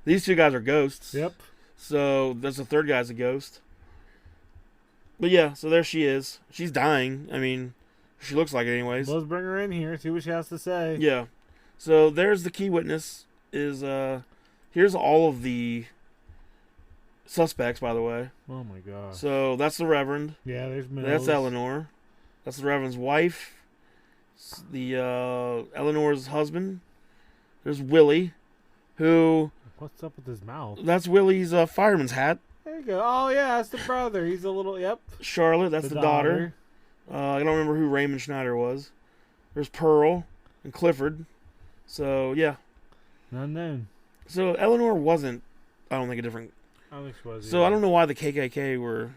These two guys are ghosts. Yep. So there's the third guy's a ghost. But yeah, so there she is. She's dying. I mean, she looks like it anyways. Let's bring her in here, see what she has to say. Yeah. So there's the key witness. Here's all of the suspects, by the way. Oh my God. So that's the Reverend. Yeah, there's Mills. That's Eleanor. That's the Reverend's wife. The Eleanor's husband. There's Willie, who... What's up with his mouth? That's Willie's fireman's hat. There you go. Oh, yeah, that's the brother. He's a little... Yep. Charlotte, that's the daughter. I don't remember who Raymond Schneider was. There's Pearl and Clifford. So, yeah. None known. So, Eleanor wasn't, I don't think, a different... I don't think she was. So, I don't know why the KKK were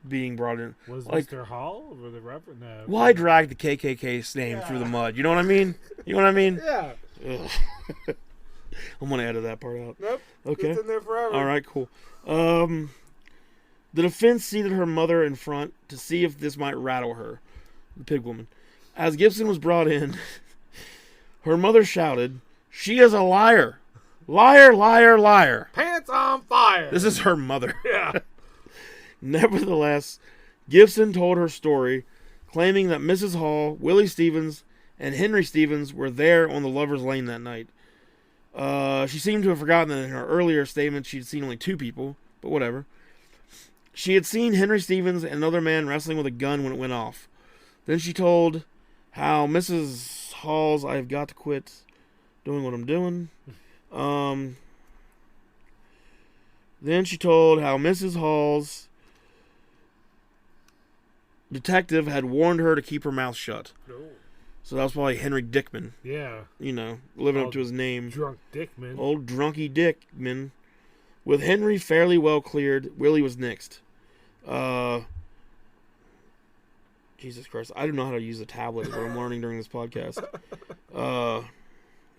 being brought in. Was like, Mr. Hall or the Reverend? No. Why drag the KKK's name through the mud? You know what I mean? You know what I mean? Yeah. I'm going to edit that part out. Nope. Okay. It's in there forever. All right, cool. The defense seated her mother in front to see if this might rattle her, the pig woman. As Gibson was brought in, her mother shouted, "She is a liar! Liar, liar, liar!" Pants on fire! This is her mother. Yeah. Nevertheless, Gibson told her story, claiming that Mrs. Hall, Willie Stevens, and Henry Stevens were there on the Lover's Lane that night. She seemed to have forgotten that in her earlier statement she'd seen only two people, but whatever. She had seen Henry Stevens and another man wrestling with a gun when it went off. Then she told how Mrs. Hall's "I've got to quit doing what I'm doing." Then she told how Mrs. Hall's detective had warned her to keep her mouth shut. No. So that was probably Henry Dickman. Yeah. You know, living up to his name. Drunk Dickman. Old drunky Dickman. With Henry fairly well cleared, Willie was next. Jesus Christ. I don't know how to use a tablet, is what I'm learning during this podcast.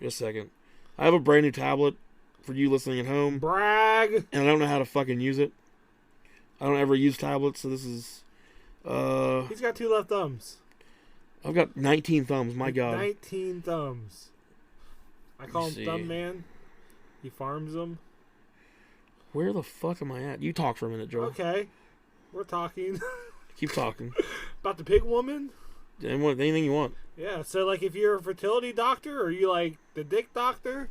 Just a second. I have a brand new tablet for you listening at home. Brag! And I don't know how to fucking use it. I don't ever use tablets, so this is... He's got 2 left thumbs. I've got 19 thumbs, my God. 19 thumbs. I call him Thumb Man. He farms them. Where the fuck am I at? You talk for a minute, Joe. Okay. We're talking. Keep talking. About the pig woman? Anything you want. Yeah, so like if you're a fertility doctor or you like the dick doctor,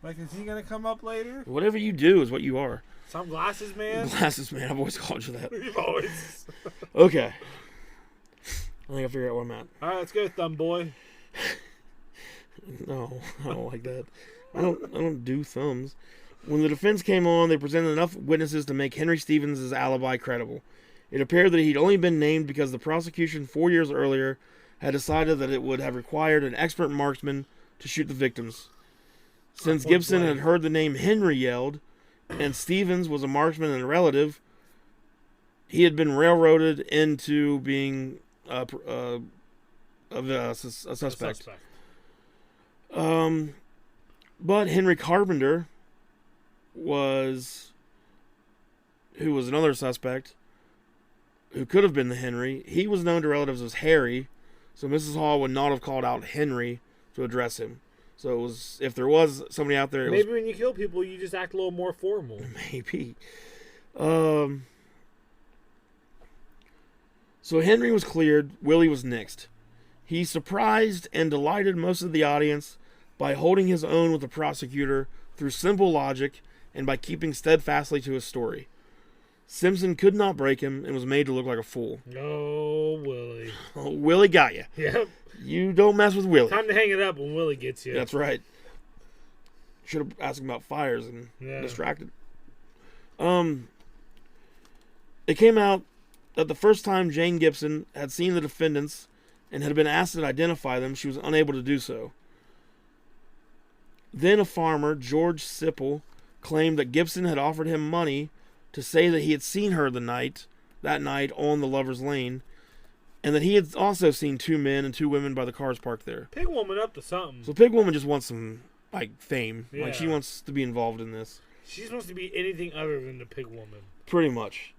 like is he going to come up later? Whatever you do is what you are. Some glasses man? Glasses man, I've always called you that. You've always. Okay. I think I figured out where I'm at. Alright, let's go, Thumb Boy. No, I don't like that. I don't do thumbs. When the defense came on, they presented enough witnesses to make Henry Stevens' alibi credible. It appeared that he'd only been named because the prosecution 4 years earlier had decided that it would have required an expert marksman to shoot the victims. Since Gibson had heard the name Henry yelled, and Stevens was a marksman and a relative, he had been railroaded into being a suspect. But Henry Carpenter who was another suspect, who could have been the Henry. He was known to relatives as Harry, so Mrs. Hall would not have called out Henry to address him. So it was, if there was somebody out there, maybe when you kill people, you just act a little more formal. Maybe. So Henry was cleared. Willie was next. He surprised and delighted most of the audience by holding his own with the prosecutor through simple logic and by keeping steadfastly to his story. Simpson could not break him and was made to look like a fool. Oh, Willie. Oh, Willie got you. Yep. You don't mess with Willie. Time to hang it up when Willie gets you. That's right. Should have asked him about fires and distracted. It came out that the first time Jane Gibson had seen the defendants and had been asked to identify them, she was unable to do so. Then a farmer, George Sipple, claimed that Gibson had offered him money to say that he had seen her that night on the Lover's Lane, and that he had also seen 2 men and 2 women by the cars parked there. Pig Woman up to something. So Pig Woman just wants some, fame. Yeah. Like, she wants to be involved in this. She's supposed to be anything other than the Pig Woman. Pretty much.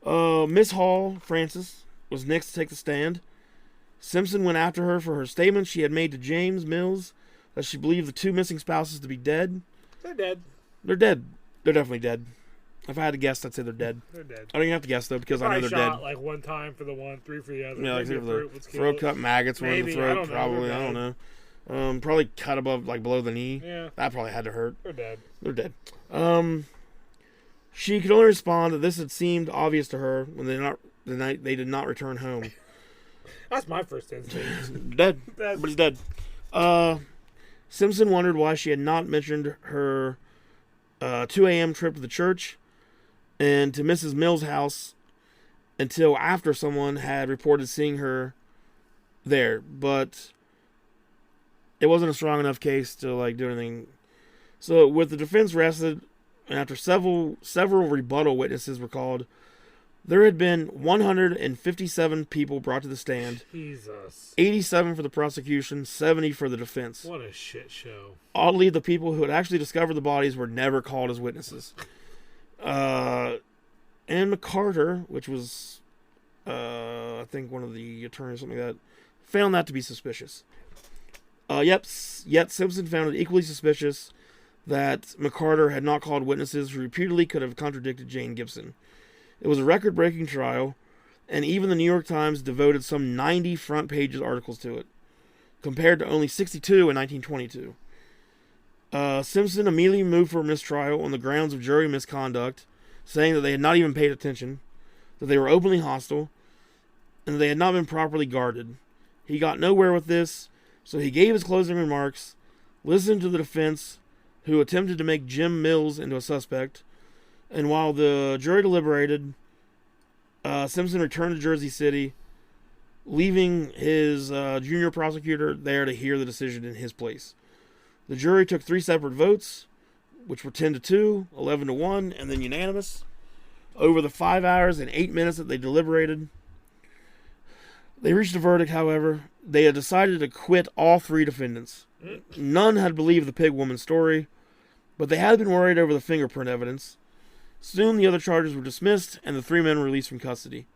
Miss Hall, Frances, was next to take the stand. Simpson went after her for her statement she had made to James Mills that she believed the 2 missing spouses to be dead. They're dead. They're dead. They're definitely dead. If I had to guess, I'd say they're dead. They're dead. I don't even have to guess, though, because I know they're shot, dead. like 1 time for the one, 3 for the other. Yeah, like Maybe for the throat cut, maggots were in the throat, probably. I don't know. Probably cut below the knee. Yeah. That probably had to hurt. They're dead. They're dead. She could only respond that this had seemed obvious to her when they did not return home. That's my first instinct. Dead. Everybody's dead. Simpson wondered why she had not mentioned her 2 a.m. trip to the church and to Mrs. Mills' house until after someone had reported seeing her there. But it wasn't a strong enough case to do anything. So with the defense rested, and after several rebuttal witnesses were called, there had been 157 people brought to the stand. Jesus. 87 for the prosecution, 70 for the defense. What a shit show. Oddly, the people who had actually discovered the bodies were never called as witnesses. Anne McCarter, which was, I think one of the attorneys, something like that, found that to be suspicious. Yet Simpson found it equally suspicious that McCarter had not called witnesses who reputedly could have contradicted Jane Gibson. It was a record-breaking trial, and even the New York Times devoted some 90 front-page articles to it, compared to only 62 in 1922. Simpson immediately moved for mistrial on the grounds of jury misconduct, saying that they had not even paid attention, that they were openly hostile, and that they had not been properly guarded. He got nowhere with this, so he gave his closing remarks, listened to the defense, who attempted to make Jim Mills into a suspect, and while the jury deliberated, Simpson returned to Jersey City, leaving his junior prosecutor there to hear the decision in his place. The jury took 3 separate votes, which were 10-2, 11-1, and then unanimous. Over the 5 hours and 8 minutes that they deliberated, they reached a verdict, however. They had decided to acquit all 3 defendants. None had believed the Pig Woman's story, but they had been worried over the fingerprint evidence. Soon the other charges were dismissed, and the 3 men were released from custody.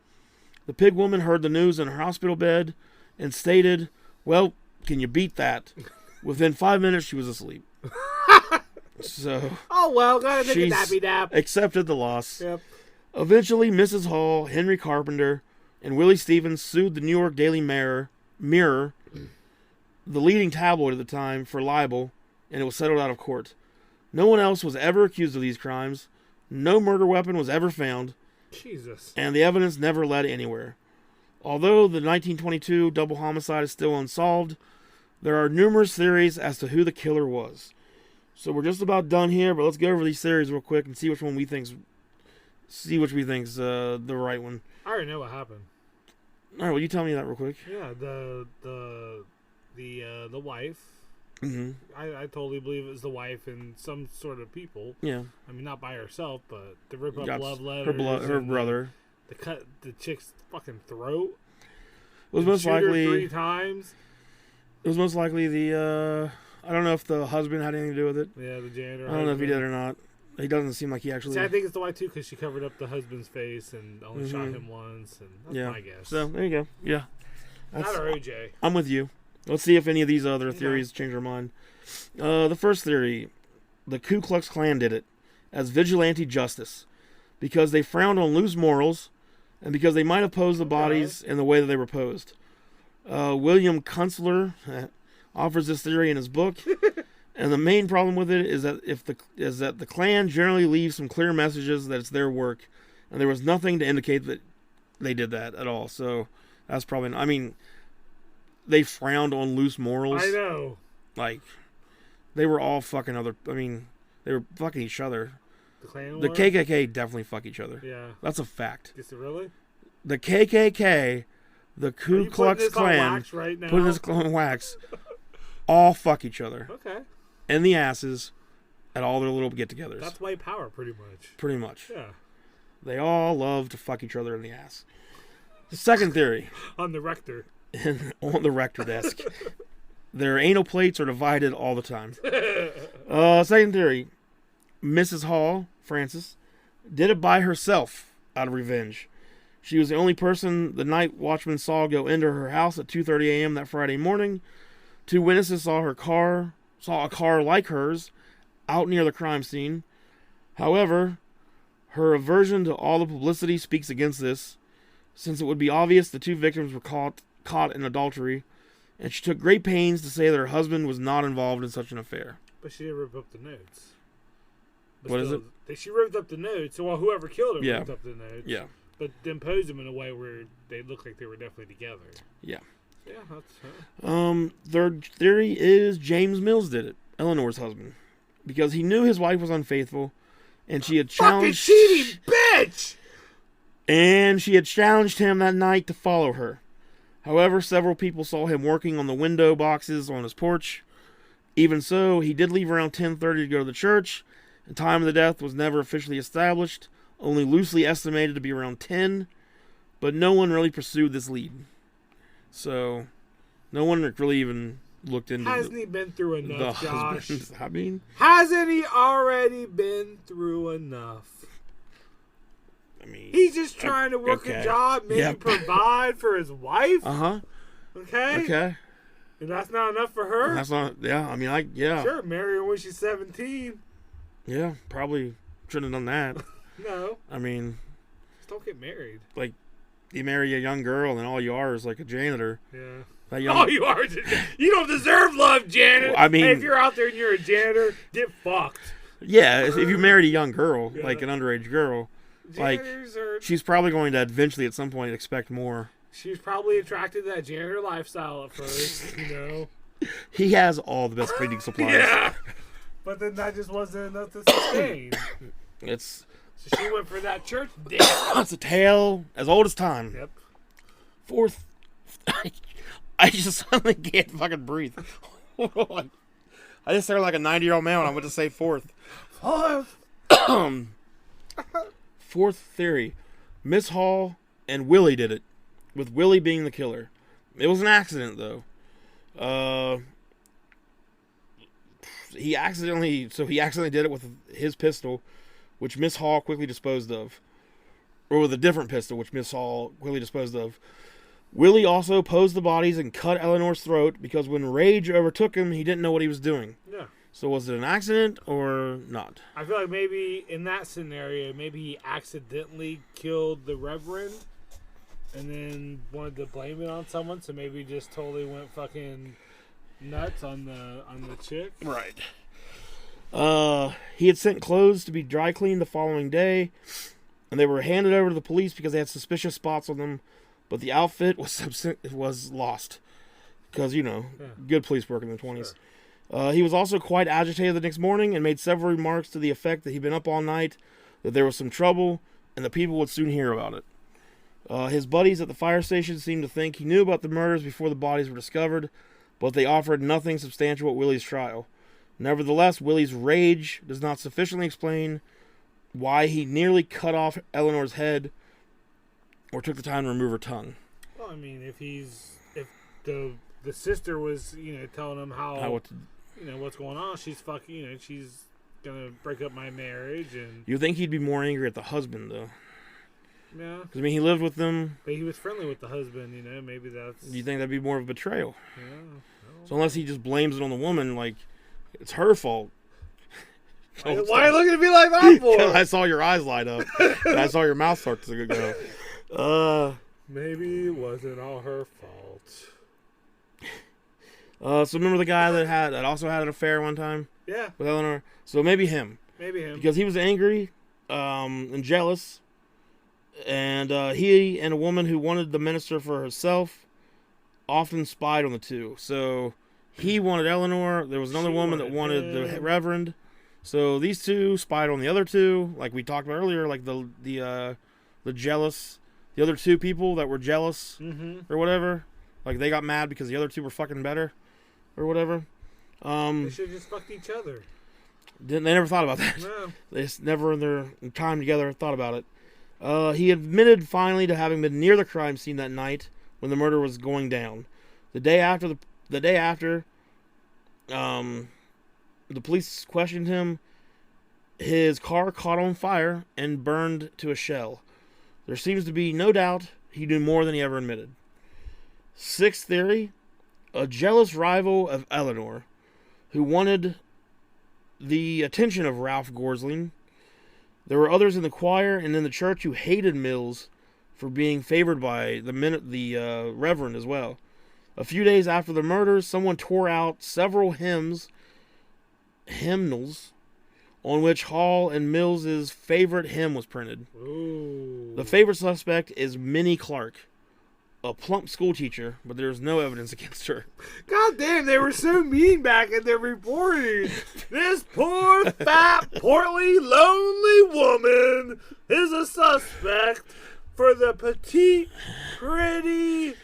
The Pig Woman heard the news in her hospital bed and stated, "Well, can you beat that?" Within 5 minutes, she was asleep. So, oh well, gotta take a nappy nap. Accepted the loss. Yep. Eventually, Mrs. Hall, Henry Carpenter, and Willie Stevens sued the New York Daily Mirror, the leading tabloid at the time, for libel, and it was settled out of court. No one else was ever accused of these crimes. No murder weapon was ever found. Jesus. And the evidence never led anywhere. Although the 1922 double homicide is still unsolved, there are numerous theories as to who the killer was. So we're just about done here, but let's go over these theories real quick and see which we think's the right one. I already know what happened. All right, well, you tell me that real quick. Yeah, the wife. Mm-hmm. I totally believe it was the wife and some sort of people. Yeah. I mean, not by herself, but the rip up love her letters. Her brother. The cut the chick's fucking throat. It was most likely 3 times. It was most likely the. I don't know if the husband had anything to do with it. Yeah, the janitor. I don't know if he did or not. He doesn't seem like he actually. See, I think it's the wife too, because she covered up the husband's face and only shot him once, and that's my guess. So there you go. Yeah. Not our OJ. I'm with you. Let's see if any of these other theories change our mind. The first theory, the Ku Klux Klan did it as vigilante justice because they frowned on loose morals and because they might have posed the bodies in the way that they were posed. William Kunstler offers this theory in his book, and the main problem with it is that the Klan generally leaves some clear messages that it's their work, and there was nothing to indicate that they did that at all. So that's probably. I mean, they frowned on loose morals. I know. Like, they were all fucking other. I mean, they were fucking each other. The Klan The war? KKK definitely fuck each other. Yeah. That's a fact. Is it really? The KKK the Ku Klux Klan, right now? putting this on wax, all fuck each other. Okay. In the asses at all their little get-togethers. That's white power, pretty much. Pretty much. Yeah. They all love to fuck each other in the ass. Second theory. On the rector. On the rector desk. Their anal plates are divided all the time. Second theory. Mrs. Hall, Frances, did it by herself out of revenge. She was the only person the night watchman saw go into her house at 2:30 a.m. that Friday morning. 2 witnesses saw a car like hers out near the crime scene. However, her aversion to all the publicity speaks against this, since it would be obvious the 2 victims were caught in adultery, and she took great pains to say that her husband was not involved in such an affair. But she did rip up the notes. What is it? She ripped up the notes, so whoever killed her Yeah. ripped up the notes. Yeah. But then posed them in a way where they looked like they were definitely together. Yeah. Yeah, that's... Third theory is James Mills did it, Eleanor's husband, because he knew his wife was unfaithful, and she had challenged... Fucking cheating bitch! And she had challenged him that night to follow her. However, several people saw him working on the window boxes on his porch. Even so, he did leave around 10:30 to go to the church, and time of the death was never officially established, only loosely estimated to be around 10, but no one really pursued this lead. So, no one really even looked into Hasn't he been through enough, Josh? husband. I mean... Hasn't he already been through enough? I mean... He's just trying to work a job, maybe provide for his wife? Uh-huh. Okay? Okay. And that's not enough for her? That's not... Yeah, I mean, yeah. Sure, marry her when she's 17. Yeah, probably shouldn't have done that. No. I mean... Just don't get married. Like, you marry a young girl and all you are is like a janitor. Yeah. All you are is you don't deserve love, janitor. Well, I mean... Hey, if you're out there and you're a janitor, get fucked. Yeah, if you married a young girl, like an underage girl, Janitors she's probably going to eventually at some point expect more. She's probably attracted to that janitor lifestyle at first, you know. He has all the best cleaning supplies. Yeah. But then that just wasn't enough to sustain. So she went for that church dick. It's a tale as old as time. Yep. Fourth. I just suddenly can't fucking breathe. Hold on. I just sounded like a 90-year-old man when I went to say fourth. Fourth theory. Miss Hall and Willie did it, with Willie being the killer. It was an accident, though. He accidentally did it with his pistol, which Miss Hall quickly disposed of. Or with a different pistol, which Miss Hall quickly disposed of. Willie also posed the bodies and cut Eleanor's throat because when rage overtook him, he didn't know what he was doing. Yeah. So was it an accident or not? I feel like maybe in that scenario, maybe he accidentally killed the Reverend and then wanted to blame it on someone, so maybe just totally went fucking nuts on the chick. Right. He had sent clothes to be dry cleaned the following day, and they were handed over to the police because they had suspicious spots on them, but the outfit was lost. Because, good police work in the 20s. Sure. He was also quite agitated the next morning and made several remarks to the effect that he'd been up all night, that there was some trouble, and that people would soon hear about it. His buddies at the fire station seemed to think he knew about the murders before the bodies were discovered, but they offered nothing substantial at Willie's trial. Nevertheless, Willie's rage does not sufficiently explain why he nearly cut off Eleanor's head or took the time to remove her tongue. Well, I mean, if the sister was, telling him what's going on, she's fucking, she's gonna break up my marriage, and you think he'd be more angry at the husband, though? Yeah. Because, he lived with them. But he was friendly with the husband, maybe that's... Do you think that'd be more of a betrayal? Yeah. So unless he just blames it on the woman, like, it's her fault. Why are you looking at me like that for? I saw your eyes light up. And I saw your mouth start to go. Maybe it wasn't all her fault. So remember the guy that also had an affair one time? Yeah. With Eleanor? So maybe him. Because he was angry and jealous. And he and a woman who wanted the minister for herself often spied on the two. So he wanted Eleanor. There was another woman that wanted the Reverend. So these two spied on the other two, like we talked about earlier, like the jealous the other two people that were jealous Mm-hmm. or whatever. Like, they got mad because the other two were fucking better or whatever. They should have just fucked each other. They never thought about that. No. They just never in their time together thought about it. He admitted finally to having been near the crime scene that night when the murder was going down. The day after, the police questioned him. His car caught on fire and burned to a shell. There seems to be no doubt he knew more than he ever admitted. Sixth theory, a jealous rival of Eleanor, who wanted the attention of Ralph Gorsling. There were others in the choir and in the church who hated Mills for being favored by the Reverend as well. A few days after the murders, someone tore out several hymnals, on which Hall and Mills's favorite hymn was printed. Ooh. The favorite suspect is Minnie Clark, a plump schoolteacher, but there's no evidence against her. God damn, they were so mean back in their reporting. This poor, fat, portly, lonely woman is a suspect for the petite, pretty...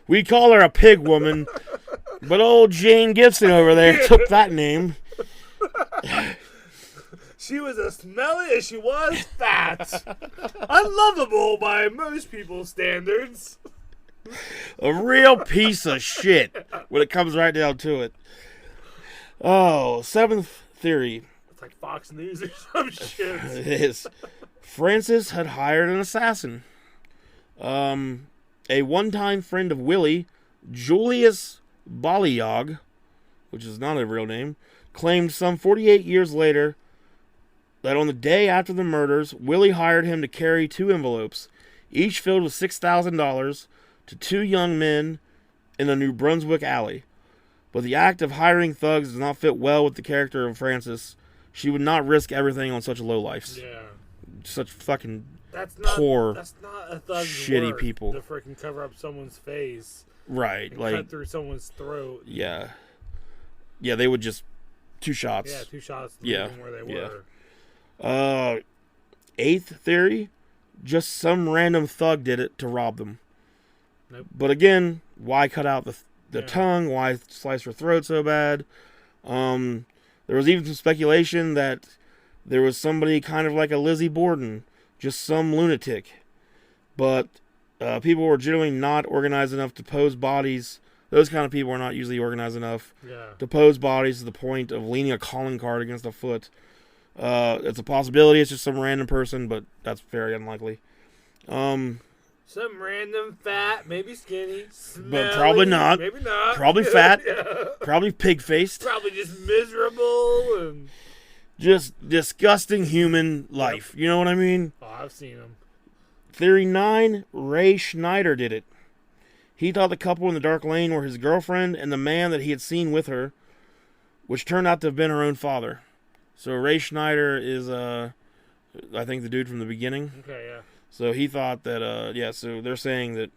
We call her a pig woman, but old Jane Gibson over there took that name. She was as smelly as she was fat. Unlovable by most people's standards. A real piece of shit when it comes right down to it. Oh, seventh theory. It's like Fox News or some shit. It is. Francis had hired an assassin. A one-time friend of Willie, Julius Balayag, which is not a real name, claimed some 48 years later that on the day after the murders, Willie hired him to carry 2 envelopes, each filled with $6,000, to 2 young men in a New Brunswick alley. But the act of hiring thugs does not fit well with the character of Frances. She would not risk everything on such lowlifes. Yeah. Such fucking That's poor, not a thug's shitty work people. to freaking cover up someone's face right, and like cut through someone's throat. yeah, they would just 2 shots. Yeah, 2 shots. Yeah, Where they yeah. were. Eighth theory, just some random thug did it to rob them. Nope. But again, why cut out the Yeah. tongue? Why slice her throat so bad? There was even some speculation that there was somebody kind of like a Lizzie Borden, just some lunatic. But people were generally not organized enough to pose bodies. Those kind of people are not usually organized enough to pose bodies to the point of leaning a calling card against a foot. It's a possibility. It's just some random person, but that's very unlikely. Some random fat, maybe skinny, smelly, But probably not. Maybe not. Probably fat. Yeah. Probably pig-faced. Probably just miserable and. Just disgusting human life. You know what I mean? Oh, I've seen them. Theory 9, Ray Schneider did it. He thought the couple in the dark lane were his girlfriend and the man that he had seen with her, which turned out to have been her own father. So Ray Schneider is, I think, the dude from the beginning. Okay, yeah. So he thought that, so they're saying that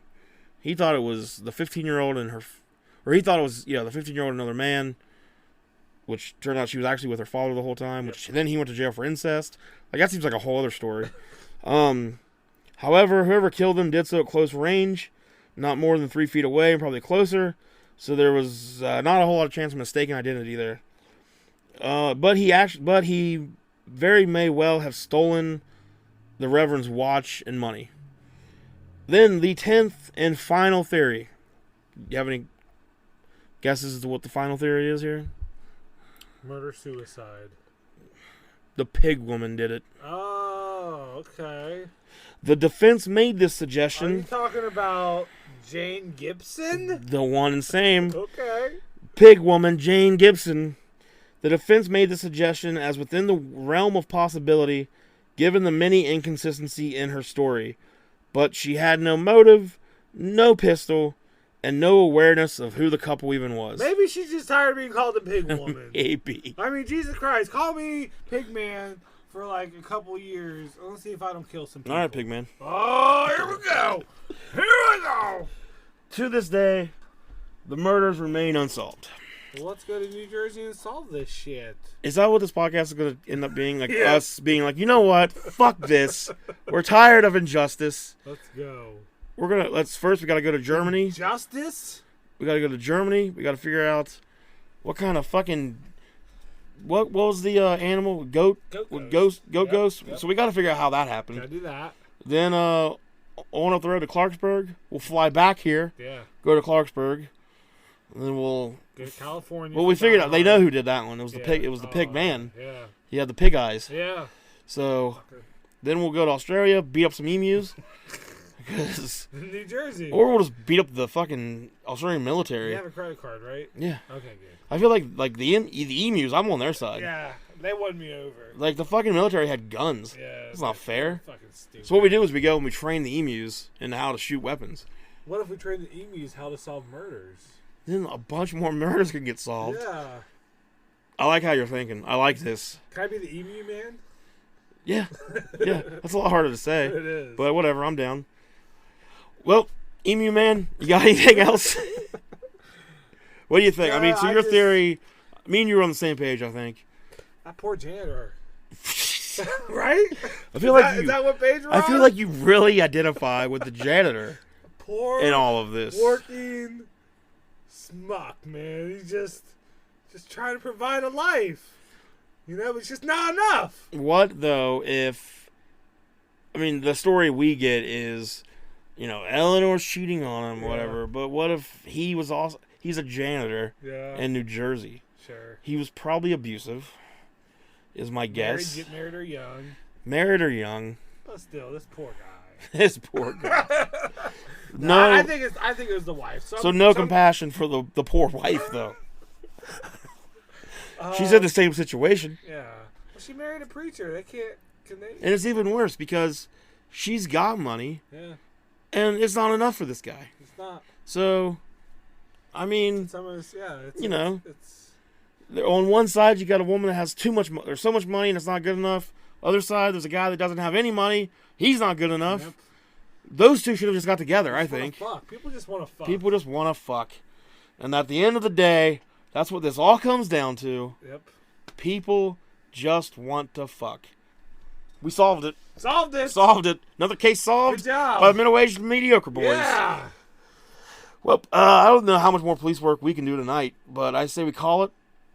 he thought it was the 15-year-old and her, or he thought it was, the 15-year-old and another man, which turned out she was actually with her father the whole time, which then he went to jail for incest. Like, that seems like a whole other story. However, whoever killed them did so at close range, not more than 3 feet away, and probably closer, so there was not a whole lot of chance of mistaken identity there. But he very may well have stolen the Reverend's watch and money. Then the 10th and final theory. Do you have any guesses as to what the final theory is here? Murder-suicide. The pig woman did it. Oh, okay. The defense made this Are suggestion. you talking about Jane Gibson? The one and same. Okay. Pig woman, Jane Gibson. The defense made the suggestion as within the realm of possibility, given the many inconsistency in her story. But she had no motive, no pistol, and no awareness of who the couple even was. Maybe she's just tired of being called a pig woman. Maybe. I mean, Jesus Christ, call me pig man for like a couple years. Let's see if I don't kill some people. All right, pig man. Oh, here we go. Here we go. To this day, the murders remain unsolved. Well, let's go to New Jersey and solve this shit. Is that what this podcast is going to end up being? Like us being like, you know what? Fuck this. We're tired of injustice. Let's go. We got to go to Germany. Justice? We got to go to Germany. We got to figure out what kind of fucking... What was the animal? Goat ghost. Yep. So we got to figure out how that happened. Gotta do that. Then on up the road to Clarksburg. We'll fly back here. Yeah. Go to Clarksburg. And then we'll go to California. Well, we figured out they know who did that one. It was the pig. It was the pig man. Yeah. He had the pig eyes. Yeah. So then we'll go to Australia, beat up some emus. New Jersey. Or we'll just beat up the fucking Australian military. You have a credit card, right? Yeah. Okay, good. I feel like the emus, I'm on their side. Yeah, they won me over. Like the fucking military had guns. Yeah. It's not fair. Fucking stupid. So what we do is we go and we train the emus in how to shoot weapons. What if we train the emus how to solve murders? Then a bunch more murders could get solved. Yeah. I like how you're thinking. I like this. Can I be the emu man? Yeah. Yeah. That's a lot harder to say. It is. But whatever, I'm down. Well, emu man, you got anything else? What do you think? Yeah, I mean, so your theory, me and you were on the same page, I think. That poor janitor. Right? I feel like is that what page we're I feel on? like you really identify with the janitor Poor in all of this. working smuck, man. He's just trying to provide a life. You know, it's just not enough. What though if I mean the story we get is, you know, Eleanor's cheating on him, whatever, but what if he was also he's a janitor in New Jersey. Sure. He was probably abusive, is my guess. Get married or young. Married or young. But still, this poor guy. This poor guy. No, I think it was the wife. So no compassion for the poor wife though. She's in the same situation. Yeah. Well, she married a preacher. They can't. Can they? And it's even worse because she's got money. Yeah. And it's not enough for this guy. It's not. So, I mean, It's almost, it's on one side you got a woman that has too much, there's so much money and it's not good enough. Other side, there's a guy that doesn't have any money. He's not good enough. Yep. Those two should have just got together, I think. Fuck. People just want to fuck. People just want to fuck. And at the end of the day, that's what this all comes down to. Yep. People just want to fuck. We solved it. Solved it. Solved it. Another case solved. Good job. By the middle-aged mediocre boys. Yeah. Well, I don't know how much more police work we can do tonight, but I say we call it.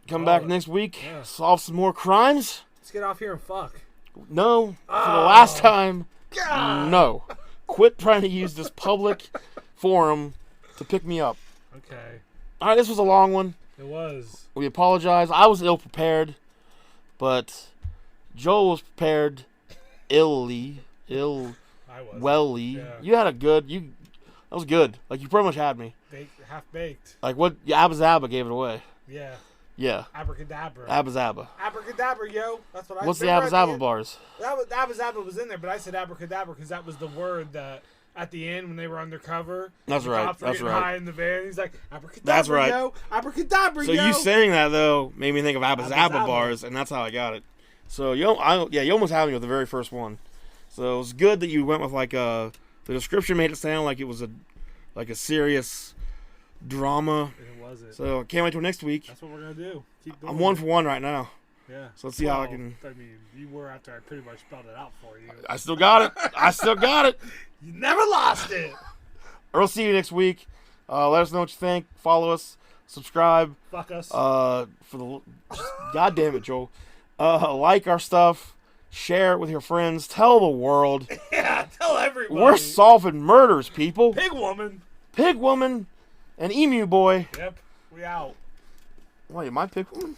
Come back next week. Yeah. Solve some more crimes. Let's get off here and fuck. No. For the last time. God. No. Quit trying to use this public forum to pick me up. Okay. All right, this was a long one. It was. We apologize. I was ill-prepared, but Joel was prepared I was. welly. Yeah. You had a good, that was good. Like, you pretty much had me. Half baked. Like, what, Abba Zabba gave it away. Yeah. Yeah. Abracadabra. Abba Zabba. Abracadabra, yo. That's what I said. What's the Abba Zabba bars? Abba Zabba was in there, but I said abracadabra because that was the word that at the end when they were undercover. That's the right. cops were That's getting right. high in the van. He's like, abracadabra, That's right. yo. Abracadabra, So yo. you saying that, though, made me think of Abba Abba Zabba Zabba. bars, and that's how I got it. So, you almost had me with the very first one. So it was good that you went with, like, the description made it sound like it was a serious drama. It wasn't. So can't wait till next week. That's what we're going to do. Keep doing I'm 1 it. for 1 right now. Yeah. So let's see how I can... I mean, you were after I pretty much spelled it out for you. I still got it. I still got it. You never lost it. We'll see you next week. Let us know what you think. Follow us. Subscribe. Fuck us. God damn it, Joel. Like our stuff. Share it with your friends. Tell the world. Yeah, tell everybody. We're solving murders, people. Pig woman. Pig woman and emu boy. Yep, we out. Wait, am I pig woman?